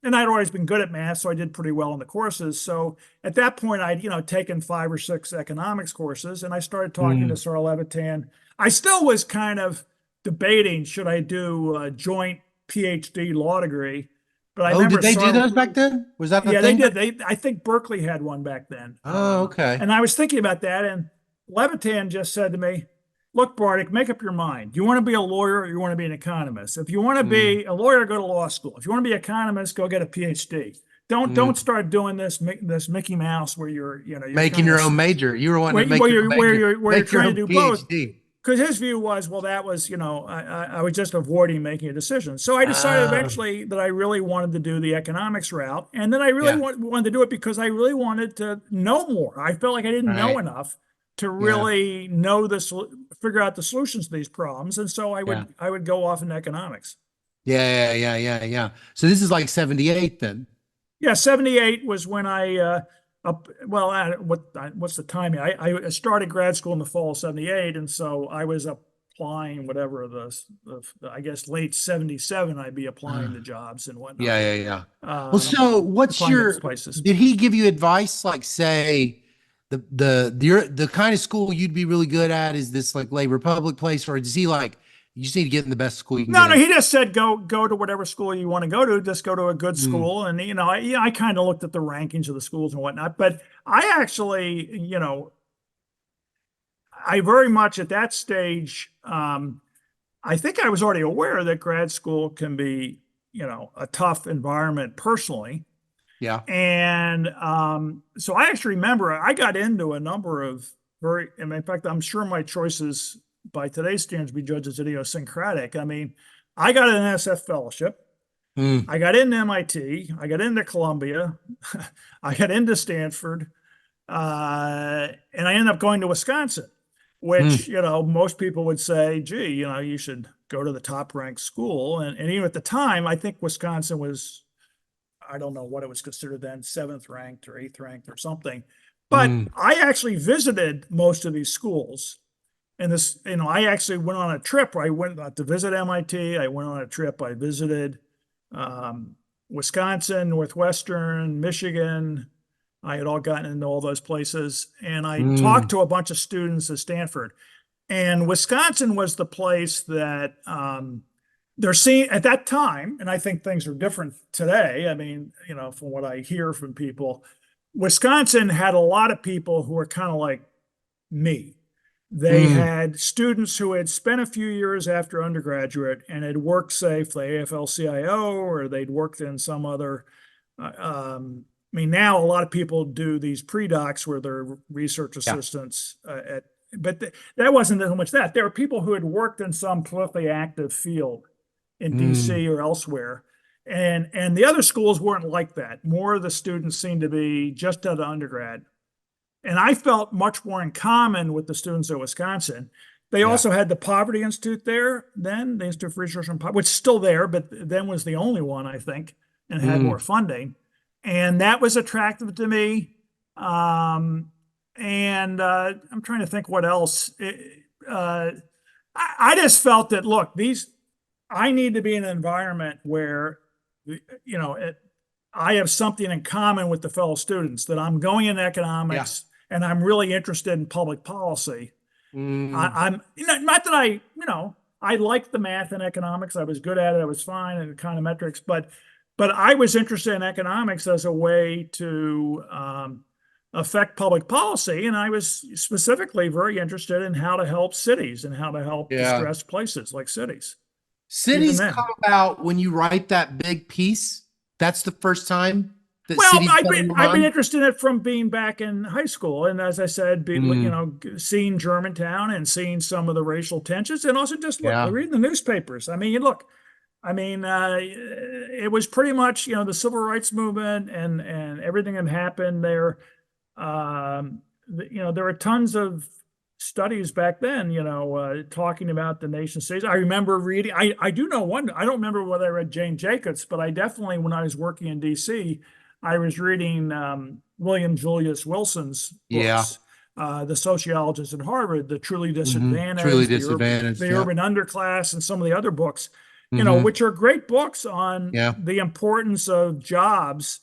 and I'd always been good at math, so I did pretty well in the courses. So at that point, I'd taken 5 or 6 economics courses, and I started talking to Sar Levitan. I still was kind of debating, should I do a joint PhD law degree? But I remember did they do those back then? Was that the thing? They did. I think Berkeley had one back then. Oh, okay. And I was thinking about that, and Levitan just said to me, look, Bartik, make up your mind. You want to be a lawyer or you want to be an economist? If you want to be a lawyer, go to law school. If you want to be an economist, go get a PhD. Don't start doing this Mickey Mouse where you're making your own major. You were wanting to make your major. Where you're trying to do both. PhD. Because his view was, well, that was, I was just avoiding making a decision. So I decided eventually that I really wanted to do the economics route. And then I really wanted to do it because I really wanted to know more. I felt like I didn't know enough to really know this, figure out the solutions to these problems. And so I would go off in economics. Yeah. So this is like 78 then. Yeah, 78 was when what's the timing? I started grad school in the fall of 78, and so I was applying whatever I guess late 77 I'd be applying to jobs and whatnot. Yeah. Well, so what's did he give you advice, like, say the kind of school you'd be really good at is this like labor public place, or does he like, you just need to get in the best school you can get in? He just said go to whatever school you want to go to. Just go to a good school. And I kind of looked at the rankings of the schools and whatnot. But I actually, I very much at that stage, I think I was already aware that grad school can be, a tough environment personally. Yeah. And so I actually remember I got into a number of and in fact, I'm sure my choices by today's standards be judged as idiosyncratic. I mean, I got an NSF fellowship. I got into MIT. I got into Columbia. I got into Stanford. And I ended up going to Wisconsin, which, most people would say, gee, you should go to the top ranked school. And even at the time, I think Wisconsin was, I don't know what it was considered then, 7th ranked or 8th ranked or something. But I actually visited most of these schools. And this, I actually went on a trip. I went to visit MIT. I went on a trip. I visited Wisconsin, Northwestern, Michigan. I had all gotten into all those places. And I talked to a bunch of students at Stanford. And Wisconsin was the place that they're seeing at that time, and I think things are different today. I mean, from what I hear from people, Wisconsin had a lot of people who were kind of like me. They had students who had spent a few years after undergraduate and had worked, say, for the AFL-CIO, or they'd worked in some other. I mean, now a lot of people do these pre-docs where they're research assistants but that wasn't so much that. There were people who had worked in some politically active field in DC or elsewhere. And the other schools weren't like that. More of the students seemed to be just out of undergrad. And I felt much more in common with the students at Wisconsin. They also had the Poverty Institute there then, the Institute for Research on Poverty, which is still there, but then was the only one, I think, and had more funding. And that was attractive to me. I'm trying to think what else. I just felt that, look, I need to be in an environment where, I have something in common with the fellow students, that I'm going in economics and I'm really interested in public policy. I'm not that I liked the math and economics. I was good at it. I was fine at econometrics, but I was interested in economics as a way to affect public policy. And I was specifically very interested in how to help cities and how to help distressed places like cities. Cities come about when you write that big piece. That's the first time that well, cities I've been interested in it from being back in high school. And as I said, seeing Germantown and seeing some of the racial tensions, and also just reading the newspapers. I mean, it was pretty much, the civil rights movement and everything that happened there. There were tons of studies back then, talking about the nation states. I remember reading, I do know one, I don't remember whether I read Jane Jacobs, but I definitely, when I was working in DC, I was reading William Julius Wilson's books, The Sociologists at Harvard, The Truly Disadvantaged, the Urban Underclass, and some of the other books, which are great books on the importance of jobs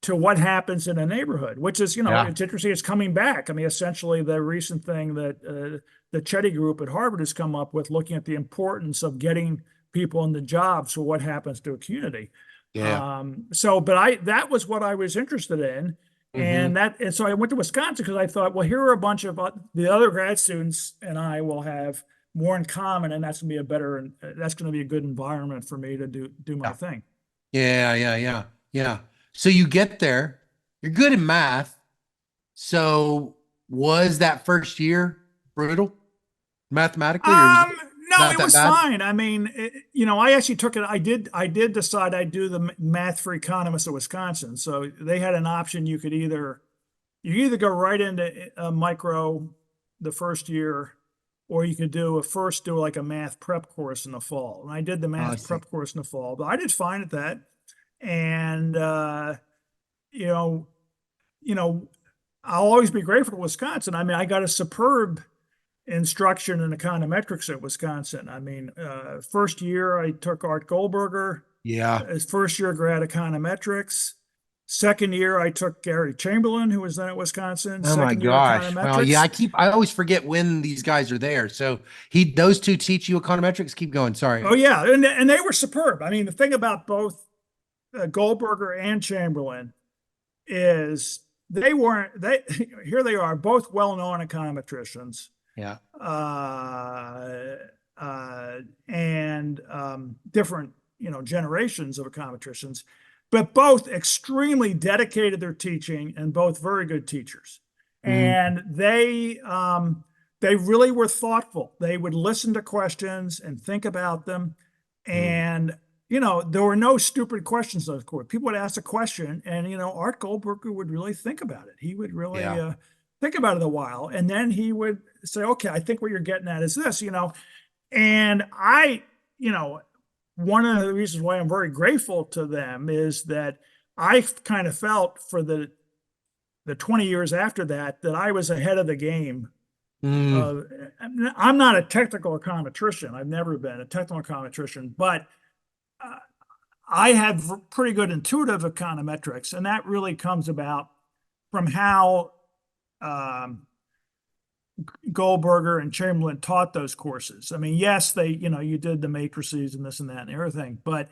to what happens in a neighborhood, which is, it's interesting. It's coming back. I mean, essentially the recent thing that the Chetty Group at Harvard has come up with, looking at the importance of getting people into jobs for what happens to a community. That was what I was interested in. And so I went to Wisconsin because I thought, well, here are a bunch of the other grad students and I will have more in common, and that's going to be a good environment for me to do my thing. Yeah. So you get there, you're good in math. So was that first year brutal mathematically? No, it was fine. I mean, I actually took it. I did decide I'd do the math for economists at Wisconsin. So they had an option. You could either go right into a micro the first year, or you could do like a math prep course in the fall. And I did the math prep course in the fall, but I did fine at that. And, I'll always be grateful to Wisconsin. I mean, I got a superb instruction in econometrics at Wisconsin. I mean, first year I took Art Goldberger. His first year grad econometrics. Second year I took Gary Chamberlain, who was then at Wisconsin. Oh my gosh! Well, I always forget when these guys are there. So those two teach you econometrics. Keep going. Sorry. Oh yeah, and they were superb. I mean, the thing about both Goldberger and Chamberlain is here they are, both well-known econometricians. Yeah. uh, and different, generations of econometricians, but both extremely dedicated to their teaching and both very good teachers. Mm, And they really were thoughtful. They would listen to questions and think about them. mm, And, there were no stupid questions in those course. People would ask a question and, Art Goldberger would really think about it. He would really yeah. think about it a while. And then he would say, okay, I think what you're getting at is this, and one of the reasons why I'm very grateful to them is that I kind of felt for the 20 years after that I was ahead of the game. Mm, I'm not a technical econometrician. I've never been a technical econometrician, but I have pretty good intuitive econometrics, and that really comes about from how Goldberger and Chamberlain taught those courses. I mean, yes, you did the matrices and this and that and everything, but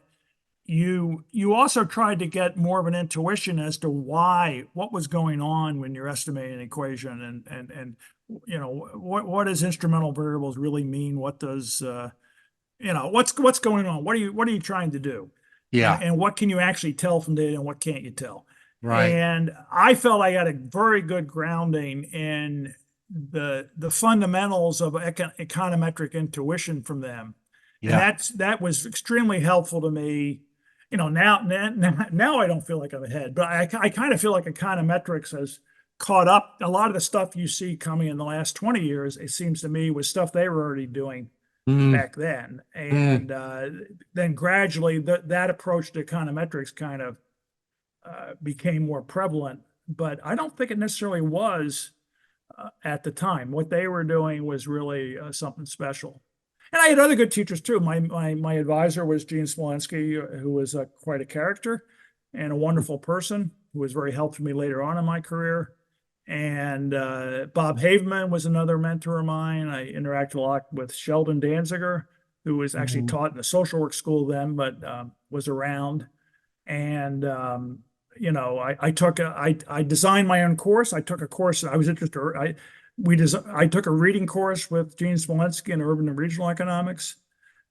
you also tried to get more of an intuition as to what was going on when you're estimating an equation, and what does instrumental variables really mean? What does what's going on? What are you trying to do? yeah. And what can you actually tell from data and what can't you tell? Right. And I felt I got a very good grounding in the fundamentals of econometric intuition from them. And Yeah. that was extremely helpful to me. Now I don't feel like I'm ahead, but I kind of feel like econometrics has caught up. A lot of the stuff you see coming in the last 20 years, it seems to me, was stuff they were already doing Mm, back then. mm, And then gradually that approach to econometrics kind of became more prevalent, but I don't think it necessarily was at the time. What they were doing was really something special. And I had other good teachers too. My advisor was Gene Smolensky, who was quite a character and a wonderful person who was very helpful to me later on in my career. And Bob Haveman was another mentor of mine. I interacted a lot with Sheldon Danziger, who was actually mm, taught in the social work school then, but was around. And I designed my own course. I took a course. I was interested. I took a reading course with Gene Smolensky in urban and regional economics.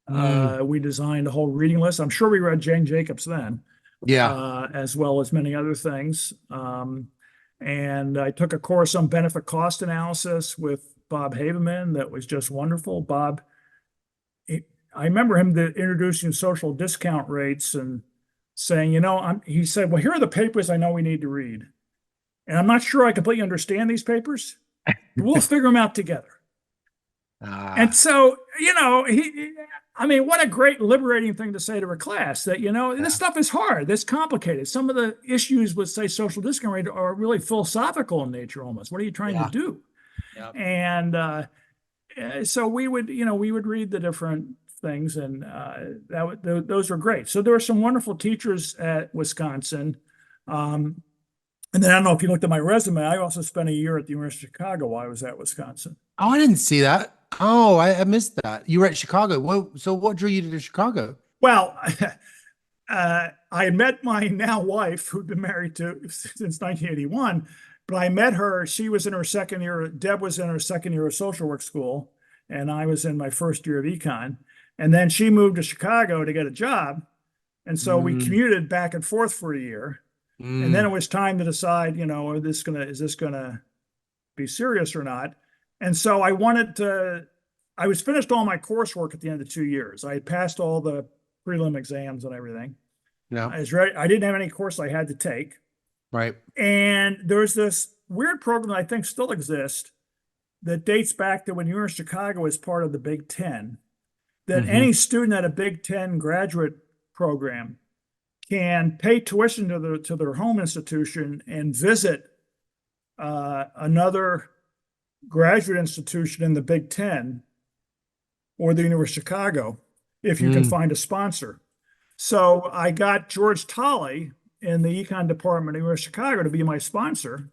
mm. We designed a whole reading list. I'm sure we read Jane Jacobs then, Yeah. as well as many other things. And I took a course on benefit cost analysis with Bob Haveman that was just wonderful. I remember him introducing social discount rates and saying, he said, well, here are the papers I know we need to read. And I'm not sure I completely understand these papers, but we'll figure them out together. And Ah, so, I mean, what a great liberating thing to say to a class that, this yeah. stuff is hard, it's complicated. Some of the issues with, say, social discount rate are really philosophical in nature almost. What are you trying to Yeah. do? Yeah. And so we would read the different things, and those were great. So there were some wonderful teachers at Wisconsin. And then I don't know if you looked at my resume, I also spent a year at the University of Chicago while I was at Wisconsin. Oh, I didn't see that. Oh, I missed that. You were at Chicago. So what drew you to Chicago? Well, I met my now wife, who'd been married to since 1981, but I met her. She was in her second year. Deb was in her second year of social work school, and I was in my first year of econ. And then she moved to Chicago to get a job, and so we Mm, commuted back and forth for a year. And then it mm, was time to decide, is this gonna be serious or not? And so I was finished all my coursework at the end of 2 years. I had passed all the prelim exams and everything. yeah. I was ready. I didn't have any course I had to take. Right. And there's this weird program that I think still exists that dates back to when you were in Chicago as part of the Big Ten, that Hmm. any student at a Big Ten graduate program can pay tuition to their home institution and visit another graduate institution in the Big Ten or the University of Chicago if you can Mm, find a sponsor. So I got George Tolley in the econ department of the University of Chicago to be my sponsor.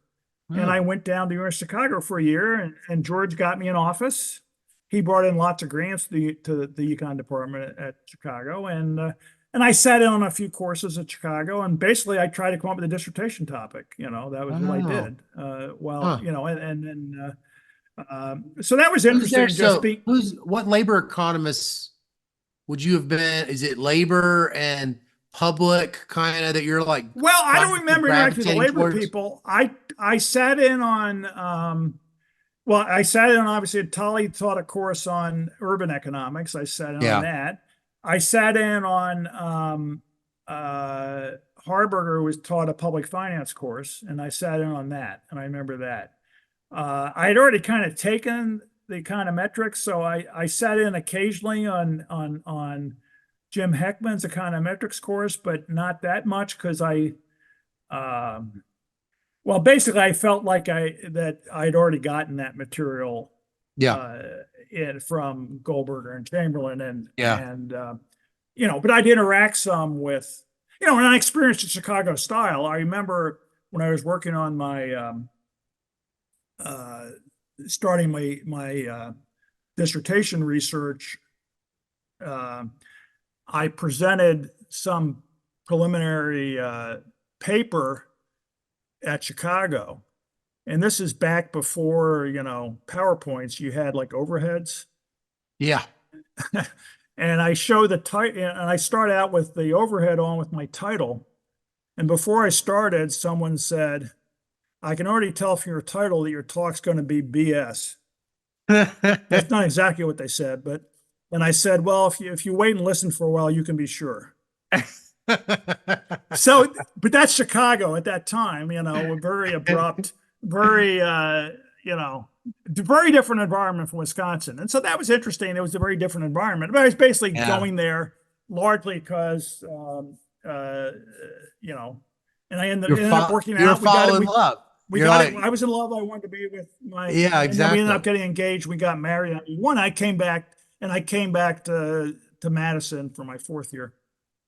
And I oh, went down to the University of Chicago for a year, and George got me an office. He brought in lots of grants to the econ department at Chicago, and I sat in on a few courses at Chicago, and basically I tried to come up with a dissertation topic. That was what I oh, did. Well, huh. and then So that was Who's there? interesting. Just So being what labor economists would you have been? Is it labor and public kind of that you're like well, I don't kind of remember interacting with the gravitating labor towards? people. I sat in on well, I sat in obviously Tolly taught a course on urban economics. I sat in on Yeah. that. I sat in on Harburger was taught a public finance course, and I sat in on that, and I remember that. I had already kind of taken the econometrics, so I sat in occasionally on Jim Heckman's econometrics course, but not that much because well, basically I felt like I'd already gotten that material Yeah. from Goldberger and Chamberlain Yeah. but I'd interact some with, when I experienced the Chicago style. I remember when I was working on my starting my dissertation research, I presented some preliminary paper at Chicago. And this is back before, PowerPoints, you had like overheads. Yeah. And I show the title, and I start out with the overhead on with my title. And before I started, someone said, I can already tell from your title that your talk's going to be BS. That's not exactly what they said, and I said, well, if you wait and listen for a while, you can be sure. So, but that's Chicago at that time, a very abrupt, very, very different environment from Wisconsin. And so that was interesting. It was a very different environment, but I was basically going there largely because, and I ended up working out. You're falling in love. I was in love. I wanted to be with my, yeah, exactly. We ended up getting engaged. We got married. I came back to Madison for my fourth year.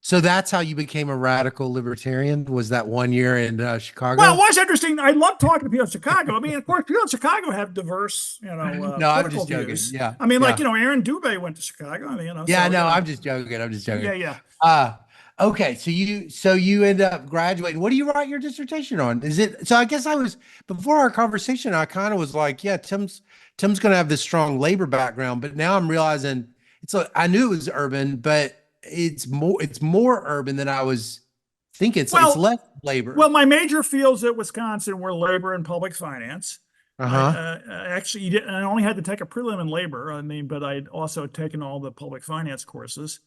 So that's how you became a radical libertarian, was that 1 year in Chicago? Well, it was interesting. I love talking to people in Chicago. I mean, of course, people in Chicago have diverse, no, I'm just joking. views. Yeah. I mean, Aaron Dubé went to Chicago. I mean, yeah, no, I'm just joking. I'm just joking. Yeah. Okay. So you end up graduating. What do you write your dissertation on? So I guess before our conversation, I kind of was like, yeah, Tim's going to have this strong labor background, but now I'm realizing I knew it was urban, but it's more urban than I was thinking. It's less labor. Well, my major fields at Wisconsin were labor and public finance. Actually, I only had to take a prelim in labor. I mean, but I'd also taken all the public finance courses.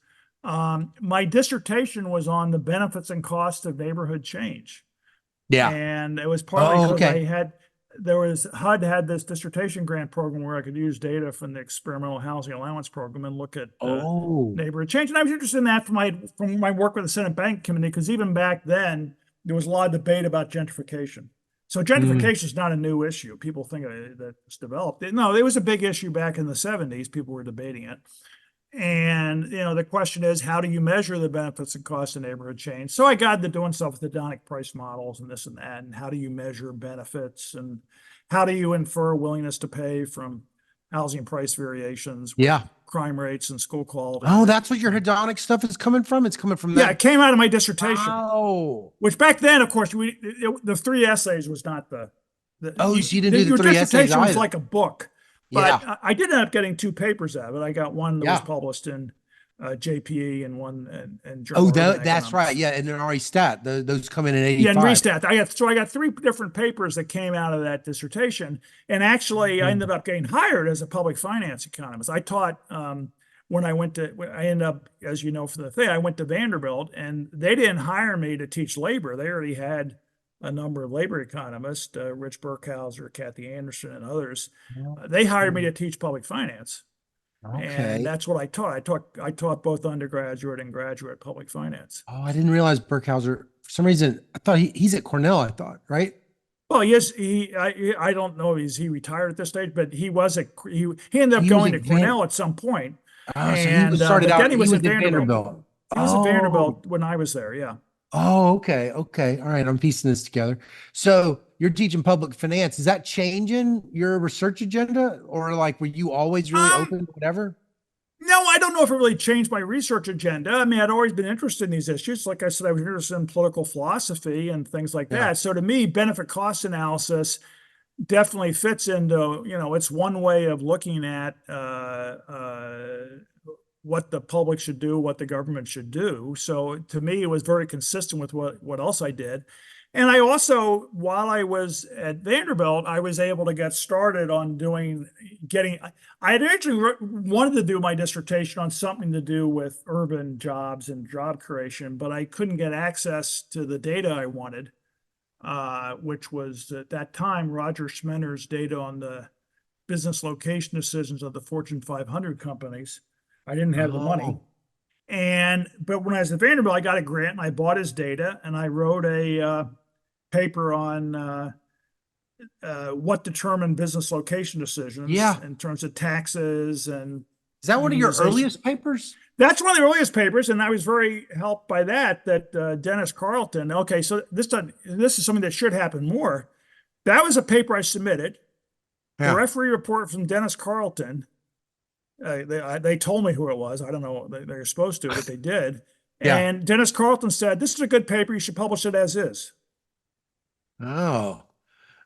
My dissertation was on the benefits and costs of neighborhood change. Yeah. And it was partly because HUD had this dissertation grant program where I could use data from the experimental housing allowance program and look at neighborhood change. And I was interested in that from my work with the Senate Bank Committee, because even back then there was a lot of debate about gentrification. So gentrification is not a new issue. People think that it's developed. No, it was a big issue back in the 70s. People were debating it. And, the question is, how do you measure the benefits and costs of neighborhood change? So I got into doing stuff with hedonic price models and this and that. And how do you measure benefits, and how do you infer willingness to pay from housing price variations, crime rates and school quality? Oh, that's what your hedonic stuff is coming from? It's coming from that? Yeah, it came out of my dissertation. Oh. Which back then, of course, the 3 essays was not so you didn't do the 3 essays either. Your dissertation was like a book. But yeah. I did end up getting 2 papers out of it. I got one that was published in JPE and one in Journal. That's right. Yeah, and then Stat. Those come in 85. Yeah, and Restat. I got 3 different papers that came out of that dissertation. And actually, I ended up getting hired as a public finance economist. I taught when I ended up, as you know, for the thing, I went to Vanderbilt, and they didn't hire me to teach labor. They already had a number of labor economists, Rich Burkhauser, Kathy Anderson, and others. They hired me to teach public finance. Okay. And that's what I taught. I taught both undergraduate and graduate public finance. Oh, I didn't realize Burkhauser, for some reason, I thought he's at Cornell, I thought, right? Well, yes, I don't know if he retired at this stage, but he ended up going to Cornell at some point. Oh, so he started out, he was at Vanderbilt. He was at Vanderbilt when I was there, yeah. Oh, okay. Okay. All right. I'm piecing this together. So you're teaching public finance. Is that changing your research agenda, or were you always really open to whatever? No, I don't know if it really changed my research agenda. I mean, I'd always been interested in these issues. Like I said, I was interested in political philosophy and things like that. So to me, benefit cost analysis definitely fits into, it's one way of looking at what the public should do, what the government should do. So to me, it was very consistent with what else I did. And I also, while I was at Vanderbilt, I was able to get started on I had actually wanted to do my dissertation on something to do with urban jobs and job creation, but I couldn't get access to the data I wanted, which was at that time Roger Schmenner's data on the business location decisions of the Fortune 500 companies. I didn't have the money. Oh, But when I was at Vanderbilt, I got a grant and I bought his data and I wrote a paper on what determined business location decisions yeah. in terms of taxes and Is that one of your unionization. earliest papers? That's one of the earliest papers, and I was very helped by that. Dennis Carlton. Okay, so this is something that should happen more. That was a paper I submitted. The Yeah. referee report from Dennis Carlton. They told me who it was. I don't know. They're supposed to, but they did. Yeah. And Dennis Carlton said, "This is a good paper. You should publish it as is." Oh,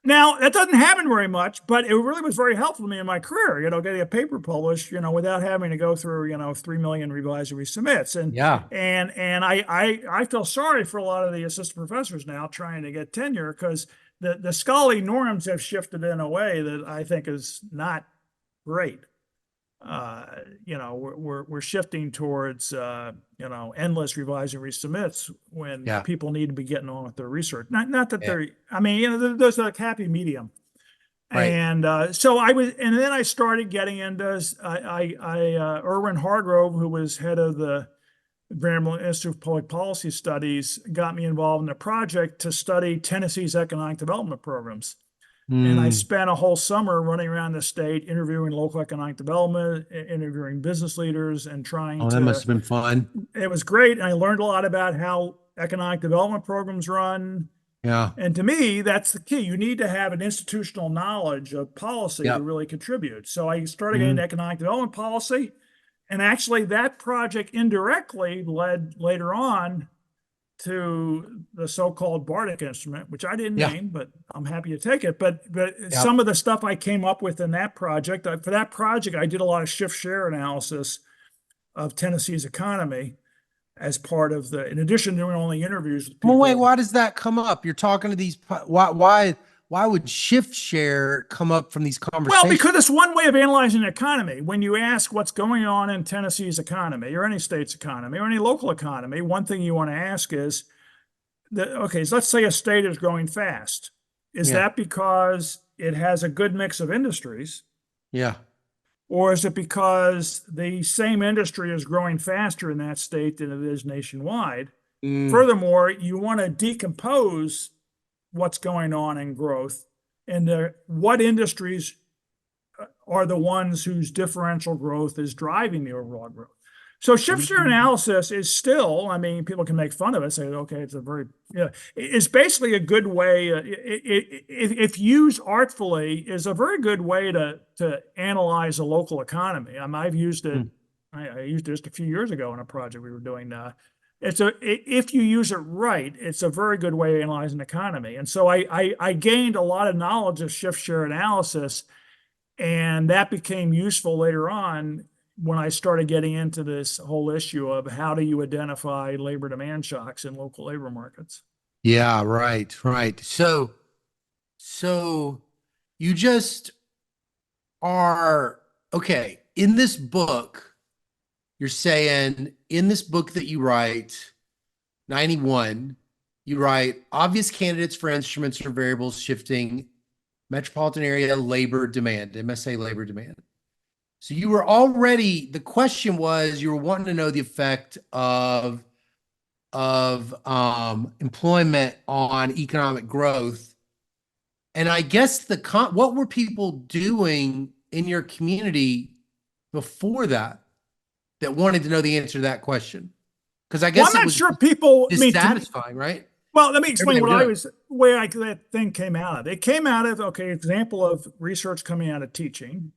Now, that doesn't happen very much, but it really was very helpful to me in my career, getting a paper published, without having to go through, 3 million revise and resubmits. yeah. And I feel sorry for a lot of the assistant professors now trying to get tenure because the scholarly norms have shifted in a way that I think is not great. We're shifting towards endless revise and resubmits when Yeah. people need to be getting on with their research. Not that Yeah. they're, I mean, there's a happy medium. Right. And so and then I started getting into, Erwin Hargrove, who was head of the Vanderbilt Institute of Public Policy Studies, got me involved in a project to study Tennessee's economic development programs. And I spent a whole summer running around the state, interviewing local economic development, interviewing business leaders, and Oh, that must have been fun. it was great. And I learned a lot about how economic development programs run. Yeah. And to me, that's the key. You need to have an institutional knowledge of policy to Yep. really contribute. So I started getting Mhm. into economic development policy. And actually, that project indirectly led later on to the so-called Bartik instrument, which I didn't Yeah. name, but I'm happy to take it. But Yep. some of the stuff I came up with in that project, for that project, I did a lot of shift share analysis of Tennessee's economy as part of in addition to doing only interviews with Well, people. wait, why does that come up? You're talking to these, why would shift share come up from these Well, conversations? because it's one way of analyzing an economy. When you ask what's going on in Tennessee's economy or any state's economy or any local economy, one thing you want to ask is, okay, so let's say a state is growing fast. Is Yeah. that because it has a good mix of industries? Yeah. Or is it because the same industry is growing faster in that state than it is nationwide? Mm. Furthermore, you want to decompose what's going on in growth and what industries are the ones whose differential growth is driving the overall growth. So shift share analysis is still, I mean, people can make fun of it, say, okay, it's basically a good way, if used artfully, is a very good way to analyze a local economy. I've used it, I used it just a few years ago in a project we were doing. If you use it right, it's a very good way of analyzing an economy. And so I gained a lot of knowledge of shift share analysis, and that became useful later on when I started getting into this whole issue of how do you identify labor demand shocks in local labor markets. Yeah, right, right. So you just are okay. In this book, you're saying in this book that you write, 91, you write obvious candidates for instruments or variables shifting metropolitan area labor demand, MSA labor demand. So you were already, the question was, you were wanting to know the effect of employment on economic growth. And I guess what were people doing in your community before that wanted to know the answer to that question? Because I guess I'm it not was sure people, dissatisfying, right? well, let me explain Everybody what where that thing came out of. It came out of, okay, example of research coming out of teaching.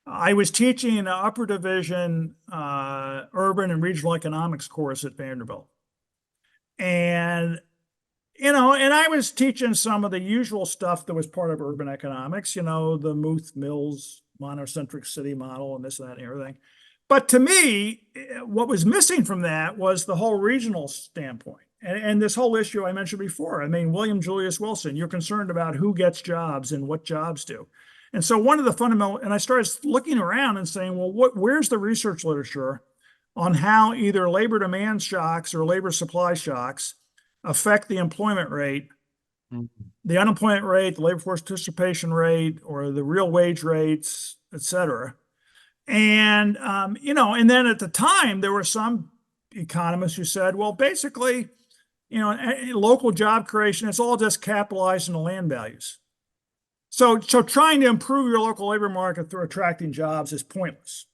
I was teaching an upper division urban and regional economics course at Vanderbilt. And and I was teaching some of the usual stuff that was part of urban economics, the Muth Mills monocentric city model and this and that and everything. But to me, what was missing from that was the whole regional standpoint. And this whole issue I mentioned before. I mean, William Julius Wilson, you're concerned about who gets jobs and what jobs do. And so one of the fundamental, and I started looking around and saying, well, where's the research literature on how either labor demand shocks or labor supply shocks affect the employment rate, the unemployment rate, the labor force participation rate, or the real wage rates, et cetera. And, and then at the time, there were some economists who said, well, basically, local job creation, it's all just capitalized in the land values. So trying to improve your local labor market through attracting jobs is pointless.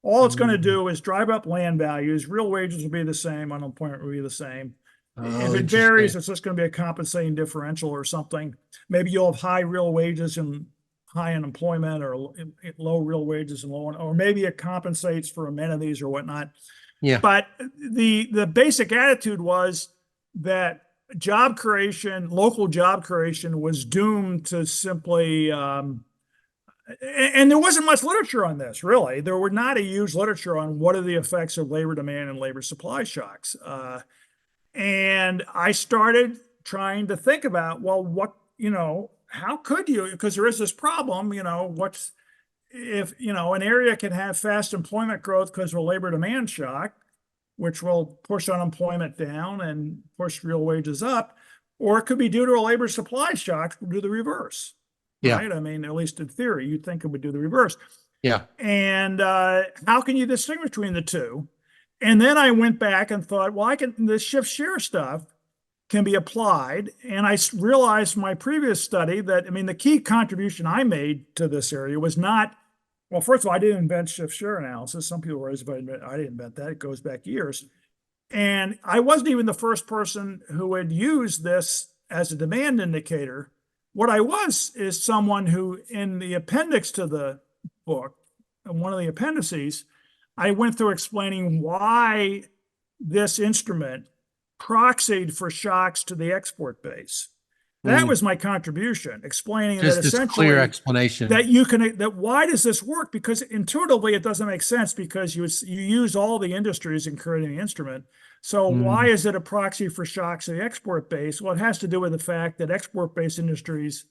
All it's going to do is drive up land values. Real wages will be the same. Unemployment will be the same. If it varies, it's just going to be a compensating differential or something. Maybe you'll have high real wages and high unemployment, or low real wages and low, or maybe it compensates for amenities or whatnot. Yeah. But the basic attitude was that job creation, local job creation, was doomed to simply, and there wasn't much literature on this, really. There were not a huge literature on what are the effects of labor demand and labor supply shocks. And I started trying to think about, well, what, how could you, because there is this problem, what's, if, an area can have fast employment growth because of a labor demand shock, which will push unemployment down and push real wages up, or it could be due to a labor supply shock, do the reverse. Yeah. Right? I mean, at least in theory, you'd think it would do the reverse. Yeah. And how can you distinguish between the two? And then I went back and thought, well, the shift share stuff can be applied. And I realized from my previous study that, the key contribution I made to this area was not, well, first of all, I didn't invent shift share analysis. Some people raise about it. I didn't invent that. It goes back years. And I wasn't even the first person who had used this as a demand indicator. What I was is someone who, in the appendix to the book, one of the appendices, I went through explaining why this instrument proxied for shocks to the export base. That was my contribution, explaining Just that this essentially clear explanation that why does this work? Because intuitively it doesn't make sense, because you use all the industries in creating the instrument. So why is it a proxy for shocks to the export base? Well, it has to do with the fact that export-based industries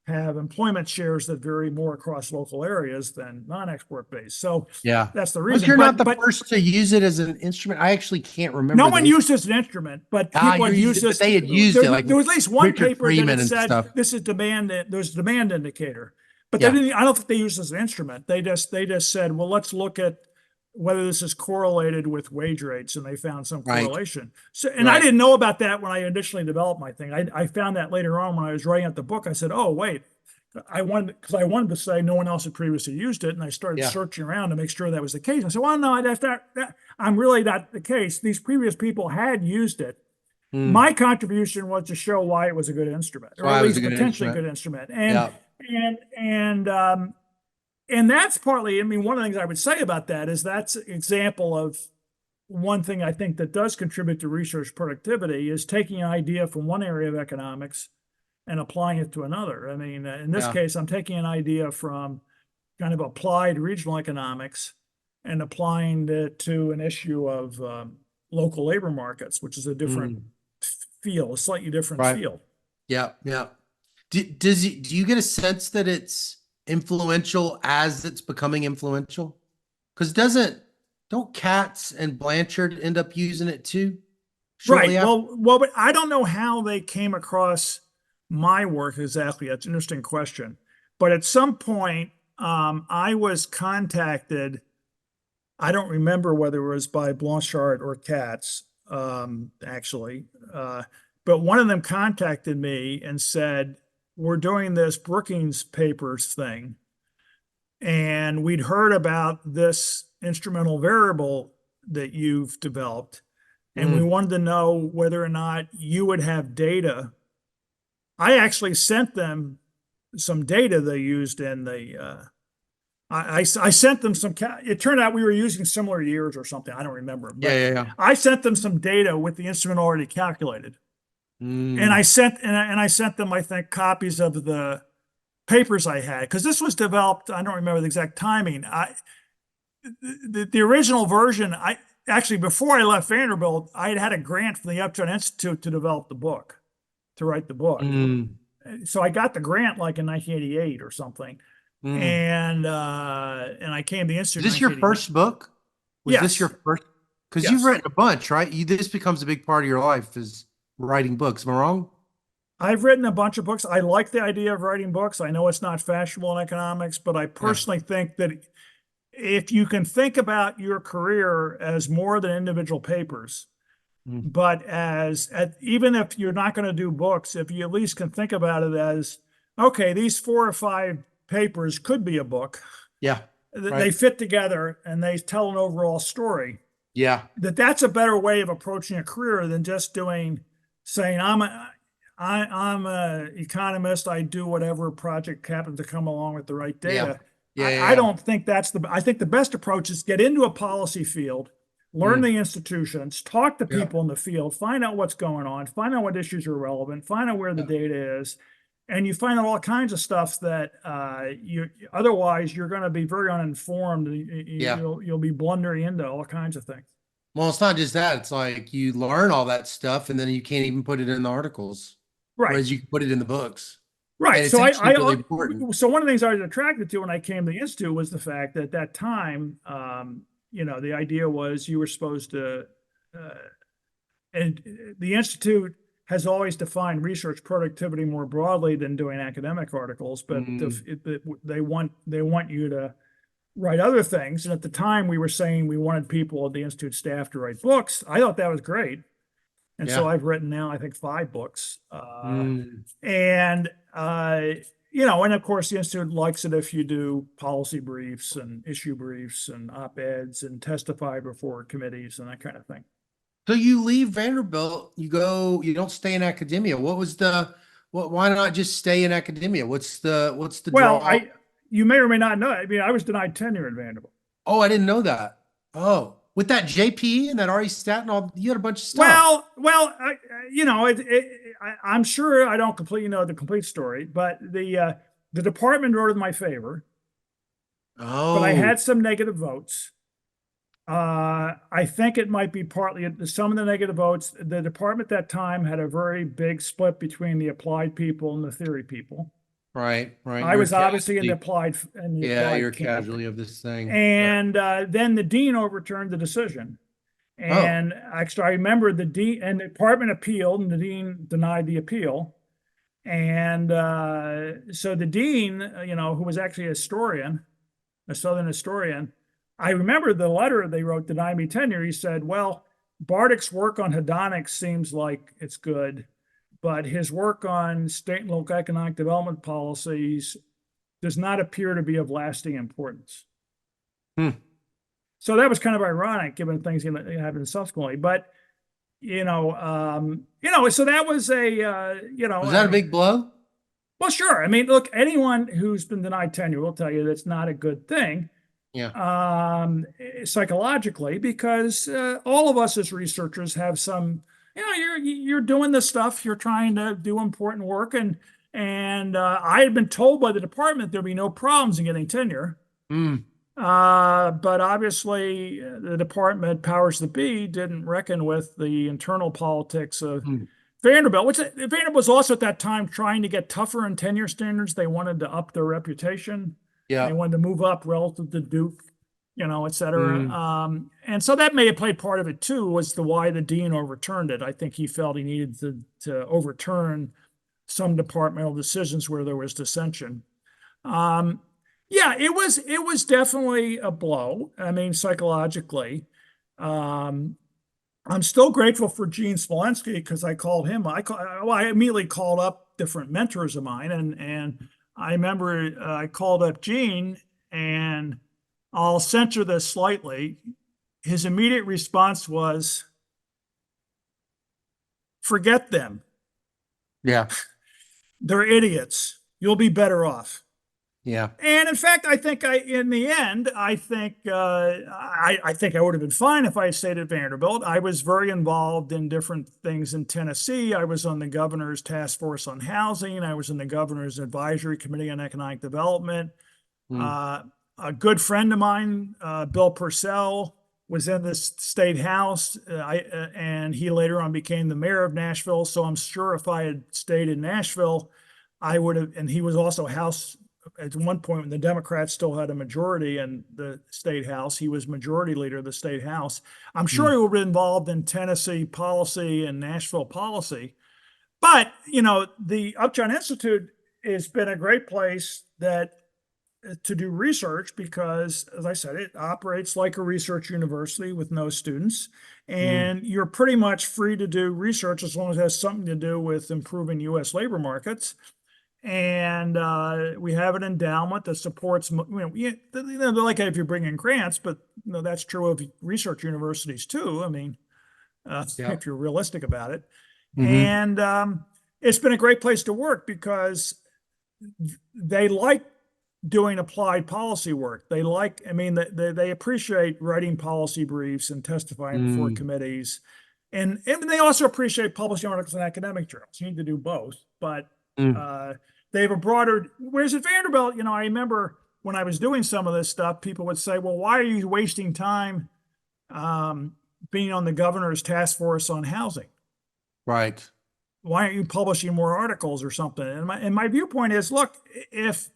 have employment shares that vary more across local areas than non-export based. So yeah, that's the but reason. you're not the first to use it as an instrument. I actually can't remember. No one used it as an instrument, but people had used this. They had used it. Like there was at least one Richard paper Freeman that said stuff. this is demand. There's a demand indicator, but Yeah. they didn't. I don't think they used it as an instrument. They just said, well, let's look at whether this is correlated with wage rates, and they found some Right. correlation. So, and I didn't know about that when I initially developed my thing. I found that later on when I was writing out the book. I said, oh wait. I wanted to say no one else had previously used it, and I started searching around to make sure that was the case. I said, well, no, that's not. I'm really not the case. These previous people had used it. My contribution was to show why it was a good instrument, or at least potentially good instrument. And that's partly. One of the things I would say about that is that's an example of one thing I think that does contribute to research productivity is taking an idea from one area of economics and applying it to another. In this case, I'm taking an idea from kind of applied regional economics and applying it to an issue of local labor markets, which is a different field, a slightly different field. Yeah, yeah. Do you get a sense that it's influential as it's becoming influential? Because don't Katz and Blanchard end up using it too? Right. Well, but I don't know how they came across my work exactly. That's an interesting question. But at some point, I was contacted. I don't remember whether it was by Blanchard or Katz, actually. But one of them contacted me and said, we're doing this Brookings papers thing. And we'd heard about this instrumental variable that you've developed. And we wanted to know whether or not you would have data. I actually sent them some data they used in the, I sent them some, it turned out we were using similar years or something. I don't remember. But Yeah. I sent them some data with the instrument already calculated. And I sent them, I think, copies of the papers I had, because this was developed, I don't remember the exact timing. The original version, I actually, before I left Vanderbilt, I had a grant from the Upjohn Institute to develop the book, to write the book. So I got the grant like in 1988 or something. And I came to the Institute. Is this your first book? Was this your first? Because you've written a bunch, right? This becomes a big part of your life, is writing books. Am I wrong? I've written a bunch of books. I like the idea of writing books. I know it's not fashionable in economics, but I personally think that if you can think about your career as more than individual papers, but even if you're not going to do books, if you at least can think about it as, okay, these 4 or 5 papers could be a book. Yeah. They fit together and they tell an overall story. Yeah. That's a better way of approaching a career than just saying, I'm a economist. I do whatever project happens to come along with the right data. I don't think I think the best approach is get into a policy field, learn the institutions, talk to people in the field, find out what's going on, find out what issues are relevant, find out where the data is. And you find out all kinds of stuff that otherwise you're going to be very uninformed. You'll be blundering into all kinds of things. Well, it's not just that. It's like you learn all that stuff and then you can't even put it in the articles. Right. Whereas you can put it in the books. Right. So really so one of the things I was attracted to when I came to the Institute was the fact that at that time, the idea was you were supposed to, and the Institute has always defined research productivity more broadly than doing academic articles, but they want you to write other things. And at the time we were saying we wanted people at the Institute staff to write books. I thought that was great. And so I've written now, I think 5 books. And of course the Institute likes it if you do policy briefs and issue briefs and op-eds and testify before committees and that kind of thing. So you leave Vanderbilt, you don't stay in academia. Why not just stay in academia? What's the draw? You may or may not know. I mean, I was denied tenure at Vanderbilt. Oh, I didn't know that. Oh, with that JPE and that RE stat and all, you had a bunch of stuff. I'm sure I don't completely know the complete story, but the department wrote in my favor. Oh. But I had some negative votes. I think it might be partly some of the negative votes. The department at that time had a very big split between the applied people and the theory people. Right. I was obviously in the applied. You're casualty of this thing. And then the dean overturned the decision. And actually, I remember the dean and the department appealed, and the dean denied the appeal. And so the dean, who was actually a Southern historian, I remember the letter they wrote denying me tenure. He said, well, Bartik's work on hedonics seems like it's good, but his work on state and local economic development policies does not appear to be of lasting importance. So that was kind of ironic given things that happened subsequently. But, so that was was that a big blow? Well, sure. I mean, look, anyone who's been denied tenure will tell you that's not a good thing. Psychologically, because all of us as researchers have some, you're doing this stuff, you're trying to do important work, and I had been told by the department there'd be no problems in getting tenure. But obviously the department, powers that be, didn't reckon with the internal politics of Vanderbilt, which Vanderbilt was also at that time trying to get tougher in tenure standards. They wanted to up their reputation. They wanted to move up relative to Duke, et cetera. And so that may have played part of it too, as to why the dean overturned it. I think he felt he needed to overturn some departmental decisions where there was dissension. It was definitely a blow. I mean, psychologically. I'm still grateful for Gene Smolensky because I called him. I immediately called up different mentors of mine, and I remember I called up Gene, and I'll censor this slightly. His immediate response was, "Forget them. Yeah, They're idiots. You'll be better off." Yeah. And in fact, I think in the end, I think I think I would have been fine if I had stayed at Vanderbilt. I was very involved in different things in Tennessee. I was on the governor's task force on housing. I was in the governor's advisory committee on economic development. Mm. A good friend of mine, Bill Purcell, was in this state house, and he later on became the mayor of Nashville. So I'm sure if I had stayed in Nashville, I would have. And he was also House at one point when the Democrats still had a majority in the state house. He was majority leader of the state house. I'm sure he would have been involved in Tennessee policy and Nashville policy. But the Upjohn Institute has been a great place to do research because, as I said, it operates like a research university with no students. And you're pretty much free to do research as long as it has something to do with improving U.S. labor markets. And we have an endowment that supports, they're like if you bring in grants, but that's true of research universities too. I mean, if you're realistic about it. And it's been a great place to work because they like doing applied policy work. They appreciate writing policy briefs and testifying before committees. And they also appreciate publishing articles in academic journals. You need to do both, but they have a broader, whereas at Vanderbilt, I remember when I was doing some of this stuff, people would say, well, why are you wasting time being on the governor's task force on housing? Right. Why aren't you publishing more articles or something? And my viewpoint is, look, if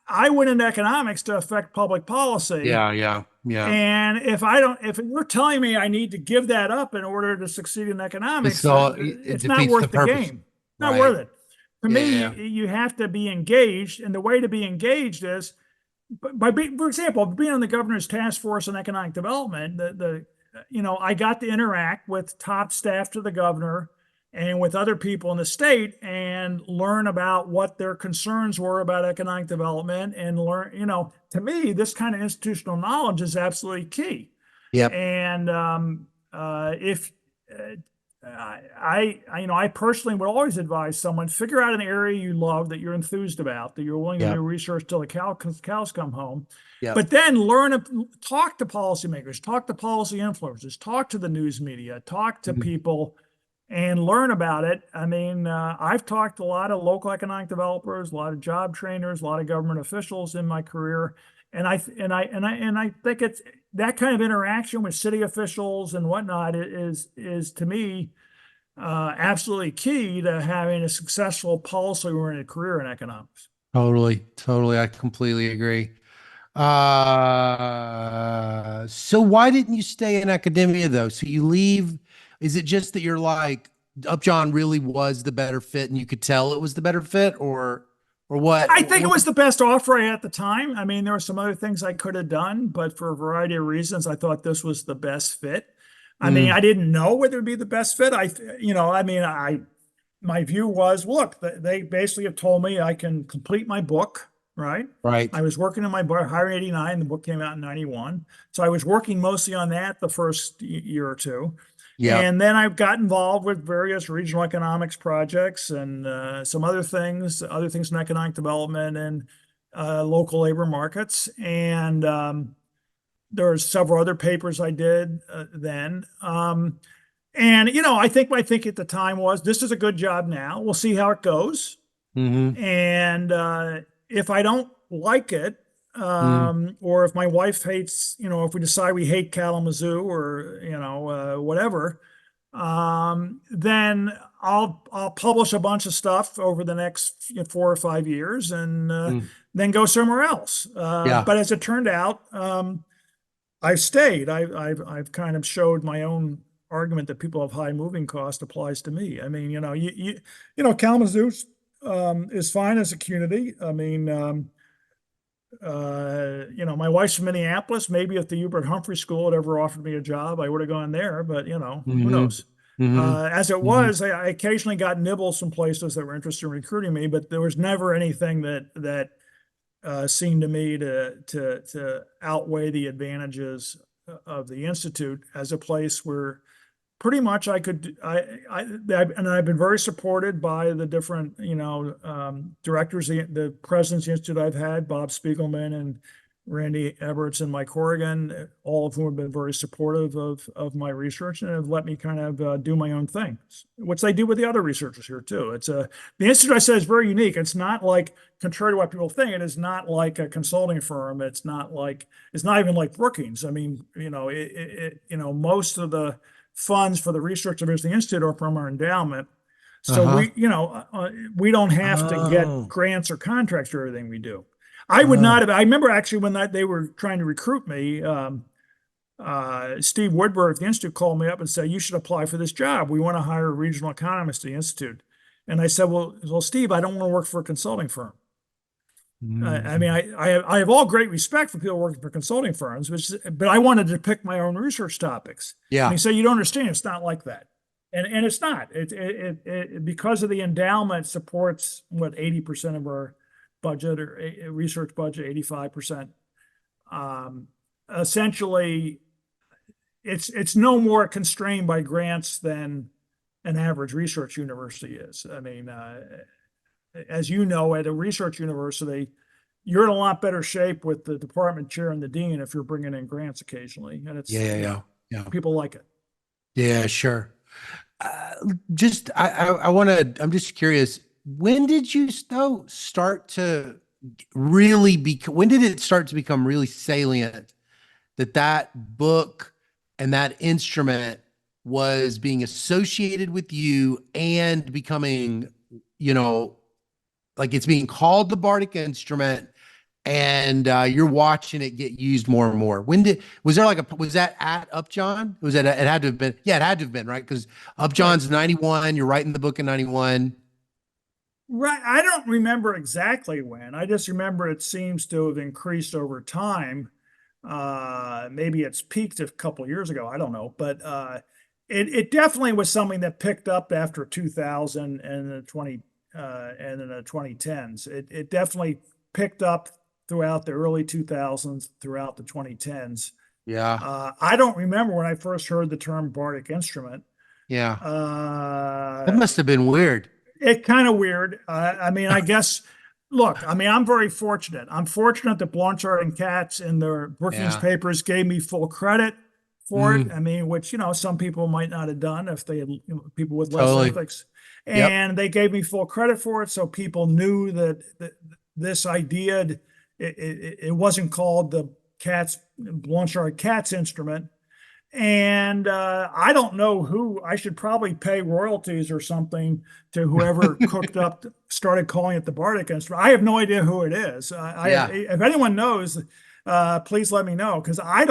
I went into economics to affect public policy. Yeah. And if you're telling me I need to give that up in order to succeed in economics, So it's not worth the game. Not worth it. To me, you have to be engaged. And the way to be engaged is for example, being on the governor's task force on economic development, I got to interact with top staff to the governor and with other people in the state and learn about what their concerns were about economic development and learn, to me, this kind of institutional knowledge is absolutely key. Yep. And I personally would always advise someone, figure out an area you love that you're enthused about, that you're willing to do research till the cows come home. Yep. But then talk to policymakers, talk to policy influencers, talk to the news media, talk to people and learn about it. I mean, I've talked to a lot of local economic developers, a lot of job trainers, a lot of government officials in my career. And I think it's that kind of interaction with city officials and whatnot is to me absolutely key to having a successful policy-oriented career in economics. Totally. I completely agree. So why didn't you stay in academia though? So you leave, is it just that you're like, Upjohn really was the better fit and you could tell it was the better fit, or what? I think it was the best offer I had at the time. I mean, there were some other things I could have done, but for a variety of reasons, I thought this was the best fit. I mean, I didn't know whether it'd be the best fit. My view was, look, they basically have told me I can complete my book, right? Right. I was working on my book, hiring 89, the book came out in 91. So I was working mostly on that the first year or two. Yeah. And then I got involved with various regional economics projects and some other things in economic development and local labor markets. And there were several other papers I did then. And I think my thinking at the time was, this is a good job now. We'll see how it goes. And if I don't like it, or if my wife hates, if we decide we hate Kalamazoo or, whatever, then I'll publish a bunch of stuff over the next 4 or 5 years and then go somewhere else. But as it turned out, I've stayed. I've kind of showed my own argument that people have high moving cost applies to me. I mean, Kalamazoo is fine as a community. I mean, my wife's from Minneapolis. Maybe if the Hubert Humphrey School had ever offered me a job, I would have gone there, but who knows? As it was, I occasionally got nibbles from places that were interested in recruiting me, but there was never anything that seemed to me to outweigh the advantages of the Institute as a place where pretty much I could, and I've been very supported by the different, directors, the presidents of the Institute I've had, Bob Spiegelman and Randy Eberts and Mike Horrigan, all of whom have been very supportive of my research and have let me kind of do my own thing, which I do with the other researchers here too. The Institute, I said, is very unique. It's not like, contrary to what people think, it is not like a consulting firm. It's not even like Brookings. I mean, most of the funds for the research of the Institute are from our endowment. So we don't have to get grants or contracts for everything we do. I would not have. I remember actually when they were trying to recruit me, Steve Woodward of the Institute called me up and said, "You should apply for this job. We want to hire a regional economist at the Institute." And I said, "Well, Steve, I don't want to work for a consulting firm." I mean, I have all great respect for people working for consulting firms, but I wanted to pick my own research topics. Yeah. And he said, "You don't understand. It's not like that." And it's not. It because of the endowment supports 80% of our budget or research budget, 85%. Essentially, it's no more constrained by grants than an average research university is. I mean, as you know, at a research university, you're in a lot better shape with the department chair and the dean if you're bringing in grants occasionally, and it's yeah. people like it. Yeah, sure. I'm just curious. When did you start to really when did it start to become really salient that book and that instrument was being associated with you and becoming, like it's being called the Bartik instrument and you're watching it get used more and more? Was that at Upjohn? It had to have been, it had to have been, right? Because Upjohn's 91, you're writing the book in 91. Right. I don't remember exactly when. I just remember it seems to have increased over time. Maybe it's peaked a couple years ago. I don't know. But it definitely was something that picked up after 2000 and the 2010s. It definitely picked up throughout the early 2000s, throughout the 2010s. Yeah. I don't remember when I first heard the term Bartik instrument. Yeah. That must have been weird. It kind of weird. I mean, I guess, look, I mean, I'm very fortunate. I'm fortunate that Blanchard and Katz in their Brookings papers gave me full credit for it. I mean, which, some people might not have done if they had people with less ethics. And they gave me full credit for it. So people knew that this idea, it wasn't called the Blanchard-Katz instrument. And I don't know who. I should probably pay royalties or something to whoever started calling it the Bartik instrument. I have no idea who it is. If anyone knows, please let me know, because I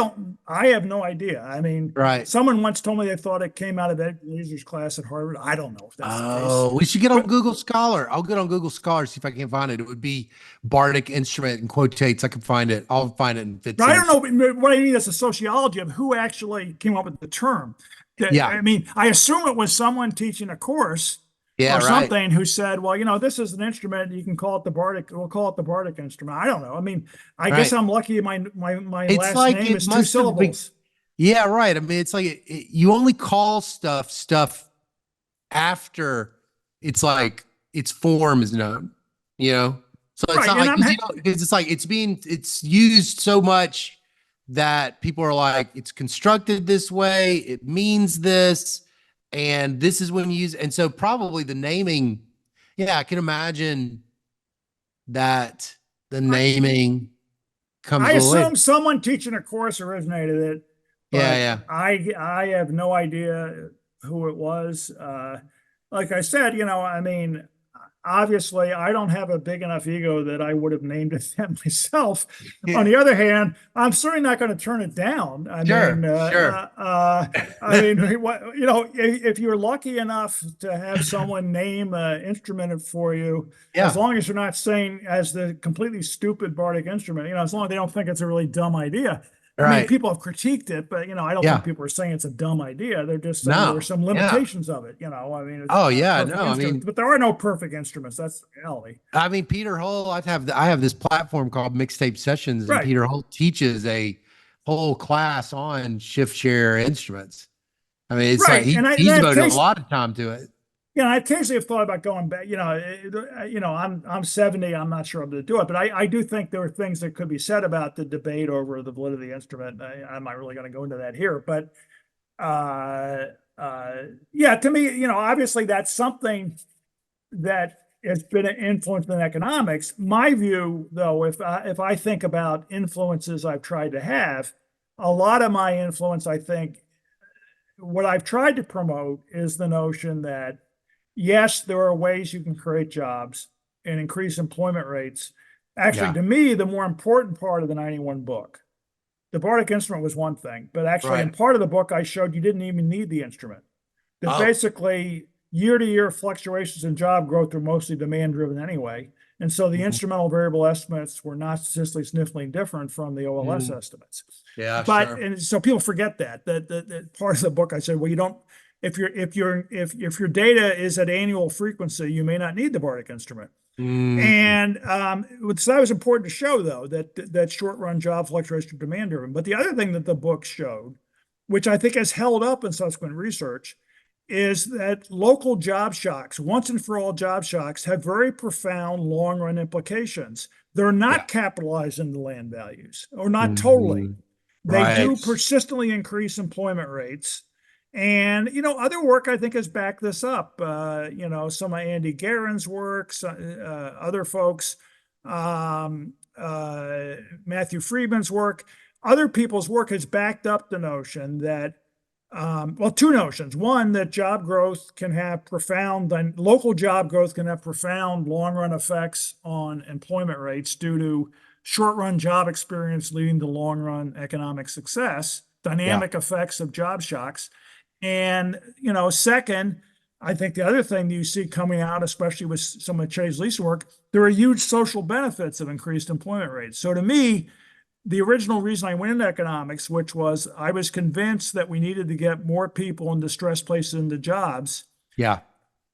have no idea. I mean, someone once told me they thought it came out of Ed Leeser's class at Harvard. I don't know if that's the case. Oh, we should get on Google Scholar. I'll get on Google Scholar, see if I can find it. It would be Bartik instrument and quotates. I can find it. I'll find it in 15. I don't know what I need is a sociology of who actually came up with the term. I mean, I assume it was someone teaching a course something who said, well, this is an instrument. You can call it the Bartik. We'll call it the Bartik instrument. I don't know. I mean, I guess I'm lucky. My last name is 2 syllables. Yeah, right. I mean, it's like you only call stuff after it's like its form is known. So it's not like it's used so much that people are like, it's constructed this way. It means this. And this is when you use, and so probably the naming, I can imagine that the naming comes. I assume someone teaching a course originated it. Yeah. I have no idea who it was. Like I said, I mean, obviously, I don't have a big enough ego that I would have named it that myself. On the other hand, I'm certainly not going to turn it down. I mean, if you're lucky enough to have someone name an instrument for you, as long as you're not saying as the completely stupid Bartik instrument, as long as they don't think it's a really dumb idea. I mean, people have critiqued it, but I don't think people are saying it's a dumb idea. They're just saying there are some limitations of it. I mean, but there are no perfect instruments. That's the reality. I mean, Peter Hull. I have this platform called Mixtape Sessions, and Peter Hull teaches a whole class on shift share instruments. I mean, it's like Right. And he's devoted a lot of time to it. I occasionally have thought about going back. I'm 70. I'm not sure I'm going to do it, but I do think there are things that could be said about the debate over the validity of the instrument. I'm not really going to go into that here, but yeah, to me, obviously that's something that has been an influence in economics. My view, though, if I think about influences I've tried to have, a lot of my influence, I think, what I've tried to promote is the notion that yes, there are ways you can create jobs and increase employment rates. Actually, Yeah. to me, the more important part of the 91 book, the Bartik instrument was one thing, but actually in Right. part of the book, I showed you didn't even need the instrument. That Oh. basically year to year fluctuations in job growth are mostly demand driven anyway. And so the instrumental variable estimates were not statistically significantly different from the OLS estimates. Yeah, But sure. and so people forget that part of the book I said, well, you don't if your data is at annual frequency, you may not need the Bartik instrument. And so that was important to show, though, that short run job fluctuation demand driven. But the other thing that the book showed, which I think has held up in subsequent research, is that local job shocks, once and for all job shocks, have very profound long run implications. They're Yeah. not capitalized into land values, or not totally. Mhm. They do Right. persistently increase employment rates. And, other work I think has backed this up. Some of Andy Guerin's work, other folks, Matthew Friedman's work, other people's work has backed up the notion that, two notions. One, that local job growth can have profound long run effects on employment rates due to short run job experience leading to long run economic success, Yeah. dynamic effects of job shocks. And, second, I think the other thing that you see coming out, especially with some of Chase Lee's work, there are huge social benefits of increased employment rates. So to me, the original reason I went into economics, which was I was convinced that we needed to get more people in distressed places into jobs, Yeah.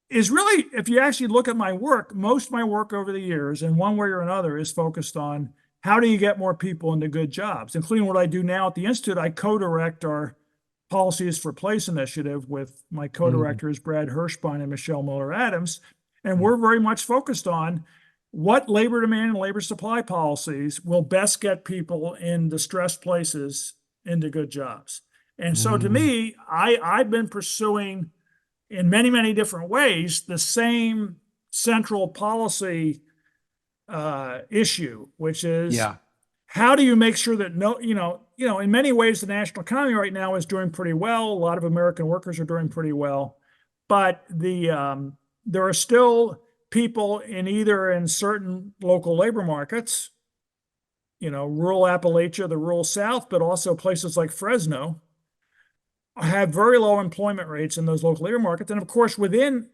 is really, if you actually look at my work, most of my work over the years, in one way or another, is focused on how do you get more people into good jobs, including what I do now at the Institute. I co-direct our Policies for Place initiative with my co-directors, Brad Hirschbein and Michelle Miller-Adams. And we're very much focused on what labor demand and labor supply policies will best get people in distressed places into good jobs. And so to me, I've been pursuing in many, many different ways the same central policy issue, which is Yeah. how do you make sure that in many ways, the national economy right now is doing pretty well. A lot of American workers are doing pretty well, but there are still people in certain local labor markets, rural Appalachia, the rural South, but also places like Fresno have very low employment rates in those local labor markets. And of course, within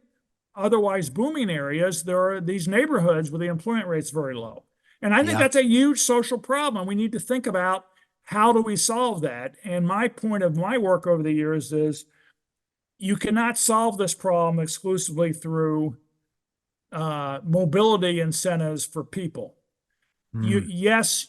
otherwise booming areas, there are these neighborhoods where the employment rate's very low. And I think Yeah. that's a huge social problem. We need to think about how do we solve that. And my point of my work over the years is you cannot solve this problem exclusively through mobility incentives for people. Yes,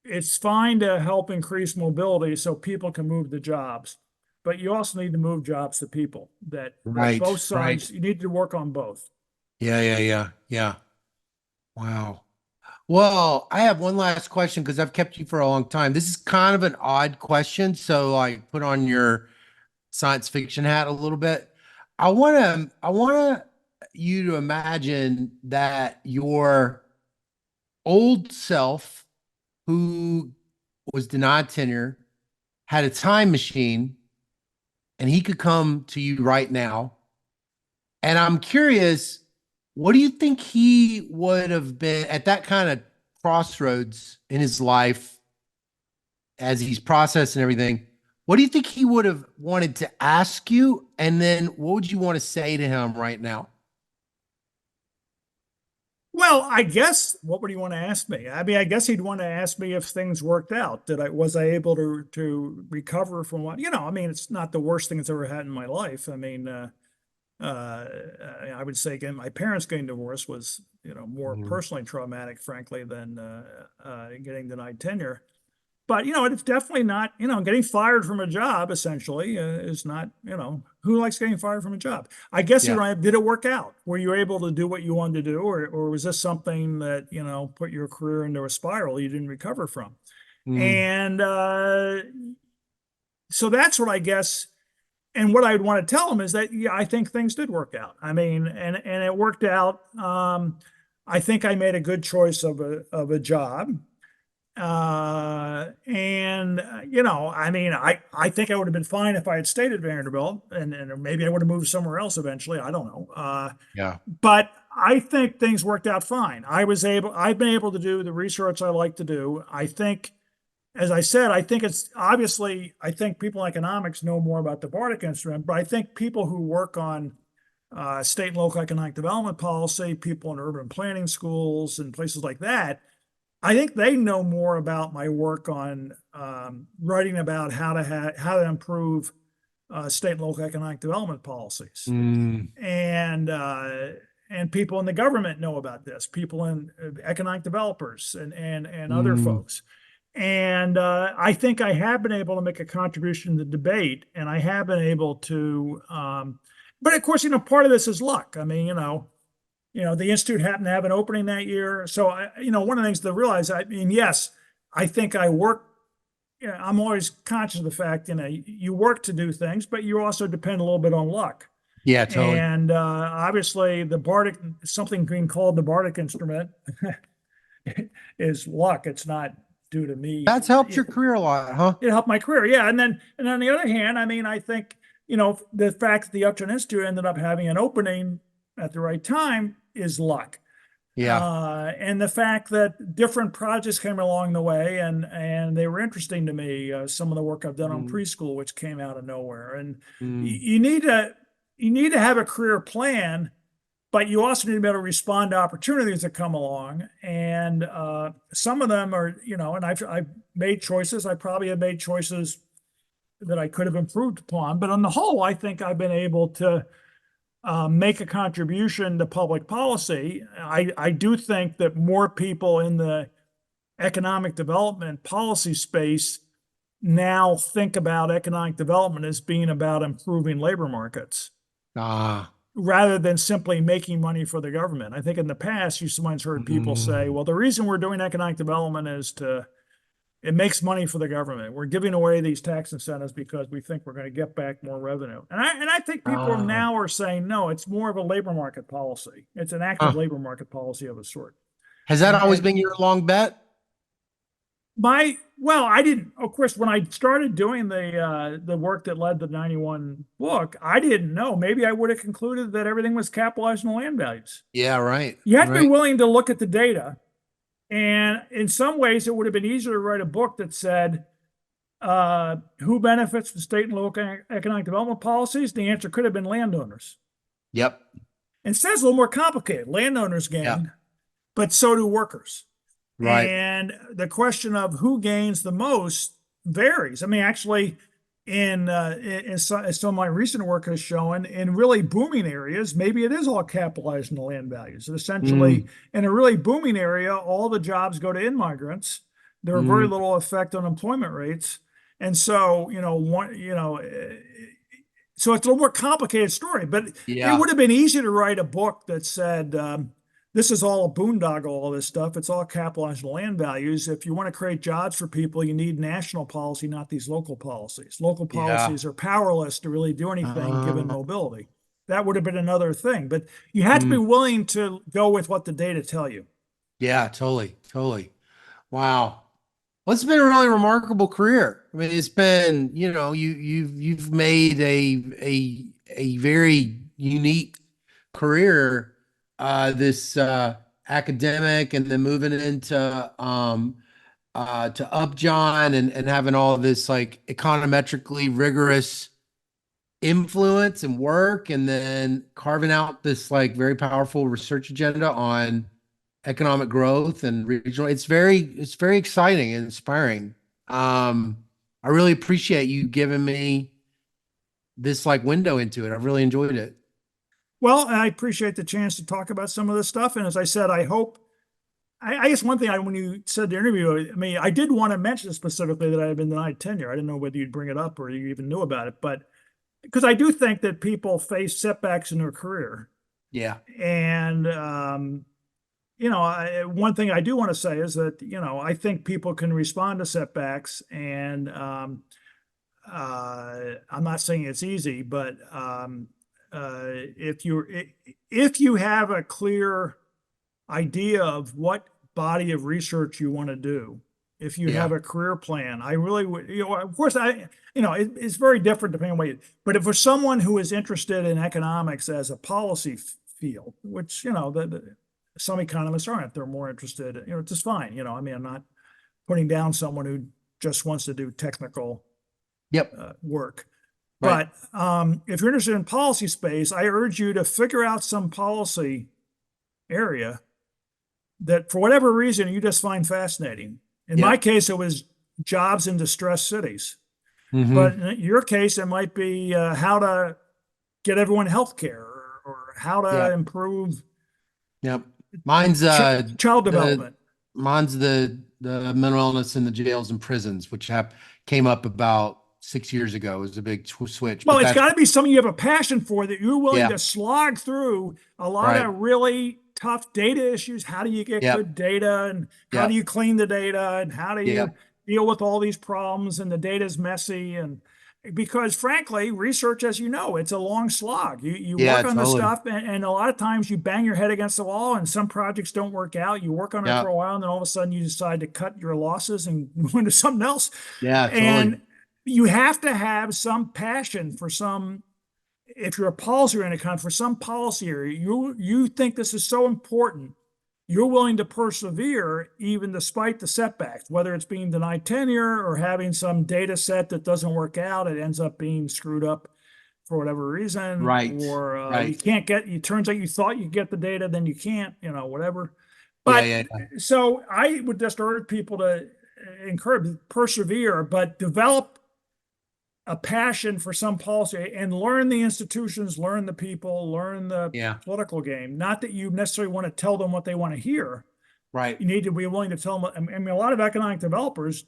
it's fine to help increase mobility so people can move to jobs, but you also need to move jobs to people. That Right. both sides, Right. you need to work on both. Yeah. Yeah. Yeah. Yeah. Wow. Well, I have one last question because I've kept you for a long time. This is kind of an odd question, so like put on your science fiction hat a little bit. I want you to imagine that your old self who was denied tenure had a time machine and he could come to you right now. And I'm curious, what do you think he would have been at that kind of crossroads in his life as he's processing everything? What do you think he would have wanted to ask you? And then what would you want to say to him right now? Well, I guess what would he want to ask me? I mean, I guess he'd want to ask me if things worked out. Was I able to recover from what, I mean, it's not the worst thing that's ever had in my life. I mean, I would say again, my parents getting divorced was, more personally traumatic, frankly, than getting denied tenure. But, it's definitely not, getting fired from a job essentially is not, who likes getting fired from a job? I guess you're Yeah. right. Did it work out? Were you able to do what you wanted to do? Or was this something that, put your career into a spiral you didn't recover from? Mm. And so that's what I guess. And what I'd want to tell them is that, yeah, I think things did work out. I mean, and it worked out. I think I made a good choice of a job. I mean, I think I would have been fine if I had stayed at Vanderbilt, and maybe I would have moved somewhere else eventually. I don't know. Yeah. But I think things worked out fine. I've been able to do the research I like to do. I think, as I said, I think it's obviously, I think people in economics know more about the Bartik instrument, but I think people who work on state and local economic development policy, people in urban planning schools and places like that, I think they know more about my work on writing about how to improve state and local economic development policies. Mm. And people in the government know about this, people in economic developers and other folks. And I think I have been able to make a contribution to the debate, and I have been able to. But of course, part of this is luck. I mean, the Institute happened to have an opening that year. So, one of the things to realize, I mean, yes, I think I work. I'm always conscious of the fact, you work to do things, but you also depend a little bit on luck. Yeah, totally. And obviously, the Bartik, something being called the Bartik instrument, is luck. It's not due to me. That's helped your career a lot, huh? It helped my career, yeah. And on the other hand, I mean, I think the fact that the Upjohn Institute ended up having an opening at the right time is luck. Yeah. And the fact that different projects came along the way and they were interesting to me. Some of the work I've done on preschool, which came out of nowhere. And you need to have a career plan, but you also need to be able to respond to opportunities that come along. And some of them are, and I've made choices. I probably have made choices that I could have improved upon. But on the whole, I think I've been able to make a contribution to public policy. I do think that more people in the economic development policy space now think about economic development as being about improving labor markets rather than simply making money for the government. I think in the past, you sometimes heard people say, well, the reason we're doing economic development is it makes money for the government. We're giving away these tax incentives because we think we're going to get back more revenue. And I think people now are saying, no, it's more of a labor market policy. It's an active labor market policy of a sort. Has that always been your long bet? Well, I didn't, of course, when I started doing the work that led to the 91 book, I didn't know. Maybe I would have concluded that everything was capitalized in land values. Yeah, right. You have to be willing to look at the data. And in some ways, it would have been easier to write a book that said, who benefits from state and local economic development policies? The answer could have been landowners. Yep. Instead, it's a little more complicated. Landowners gain, but so do workers. Right. And the question of who gains the most varies. I mean, actually, in some of my recent work has shown, in really booming areas, maybe it is all capitalized in the land values. And essentially, in a really booming area, all the jobs go to immigrants. There are very little effect on employment rates. And so, so it's a little more complicated story. But it would have been easy to write a book that said, this is all a boondoggle, all this stuff. It's all capitalized in land values. If you want to create jobs for people, you need national policy, not these local policies. Local policies are powerless to really do anything given mobility. That would have been another thing. But you had to be willing to go with what the data tell you. Yeah, totally. Wow. Well, it's been a really remarkable career. I mean, it's been, you've made a very unique career. This academic, and then moving into to Upjohn and having all of this like econometrically rigorous influence and work, and then carving out this like very powerful research agenda on economic growth and regional. It's very exciting and inspiring. I really appreciate you giving me this like window into it. I've really enjoyed it. Well, I appreciate the chance to talk about some of this stuff. And as I said, I hope I guess one thing when you said the interview, I mean, I did want to mention specifically that I had been denied tenure. I didn't know whether you'd bring it up or you even knew about it, but because I do think that people face setbacks in their career. Yeah. And, one thing I do want to say is that, I think people can respond to setbacks, and I'm not saying it's easy, but if you have a clear idea of what body of research you want to do, if you have a career plan, I really would, of course, it's very different depending on what but if for someone who is interested in economics as a policy field, which, some economists aren't, they're more interested, it's just fine. I mean, I'm not putting down someone who just wants to do technical work. Right. But if you're interested in policy space, I urge you to figure out some policy area that for whatever reason you just find fascinating. In my case, it was jobs in distressed cities. But in your case, it might be how to get everyone health care, or how to improve Mine's child development. Mine's the mental illness in the jails and prisons, which came up about 6 years ago. It was a big switch. Well, it's got to be something you have a passion for, that you're willing to slog through a lot of really tough data issues. How do you get good data, and how do you clean the data, and how do you deal with all these problems, and the data is messy, and because frankly, research, as you know, it's a long slog. You work on the stuff, and a lot of times you bang your head against the wall, and some projects don't work out. You work on it for a while, and then all of a sudden you decide to cut your losses and go into something else. And you have to have some passion for some, if you're a policy econ, for some policy area, you think this is so important, you're willing to persevere even despite the setbacks, whether it's being denied tenure or having some data set that doesn't work out, it ends up being screwed up for whatever reason, or you can't get, it turns out you thought you get the data, then you can't, whatever. But so I would just urge people to encourage, persevere, but develop a passion for some policy and learn the institutions, learn the people, learn the political game. Not that you necessarily want to tell them what they want to hear. Right. You need to be willing to tell them. I mean, a lot of economic developers,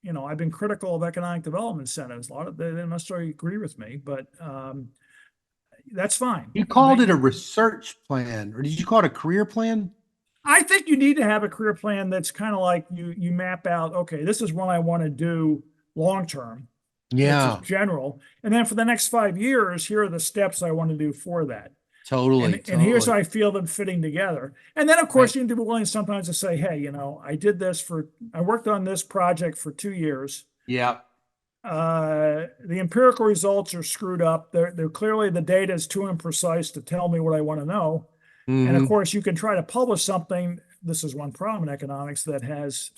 I've been critical of economic development incentives. A lot of they don't necessarily agree with me, but that's fine. You called it a research plan, or did you call it a career plan? I think you need to have a career plan that's kind of like you map out, okay, this is what I want to do long term. Yeah. General. And then for the next 5 years, here are the steps I want to do for that. Totally. And here's how I feel them fitting together. And then, of course, you need to be willing sometimes to say, hey, I worked on this project for 2 years. Yeah. The empirical results are screwed up. They're clearly, the data is too imprecise to tell me what I want to know. And of course, you can try to publish something. This is one problem in economics that has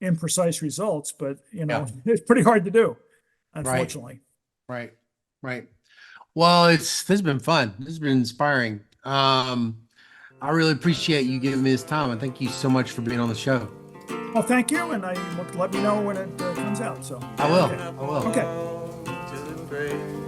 imprecise results, but it's pretty hard to do, unfortunately. Right. Well, this has been fun. This has been inspiring. I really appreciate you giving me this time, and thank you so much for being on the show. Well, thank you, and let me know when it comes out. So I will. Okay. To the grave.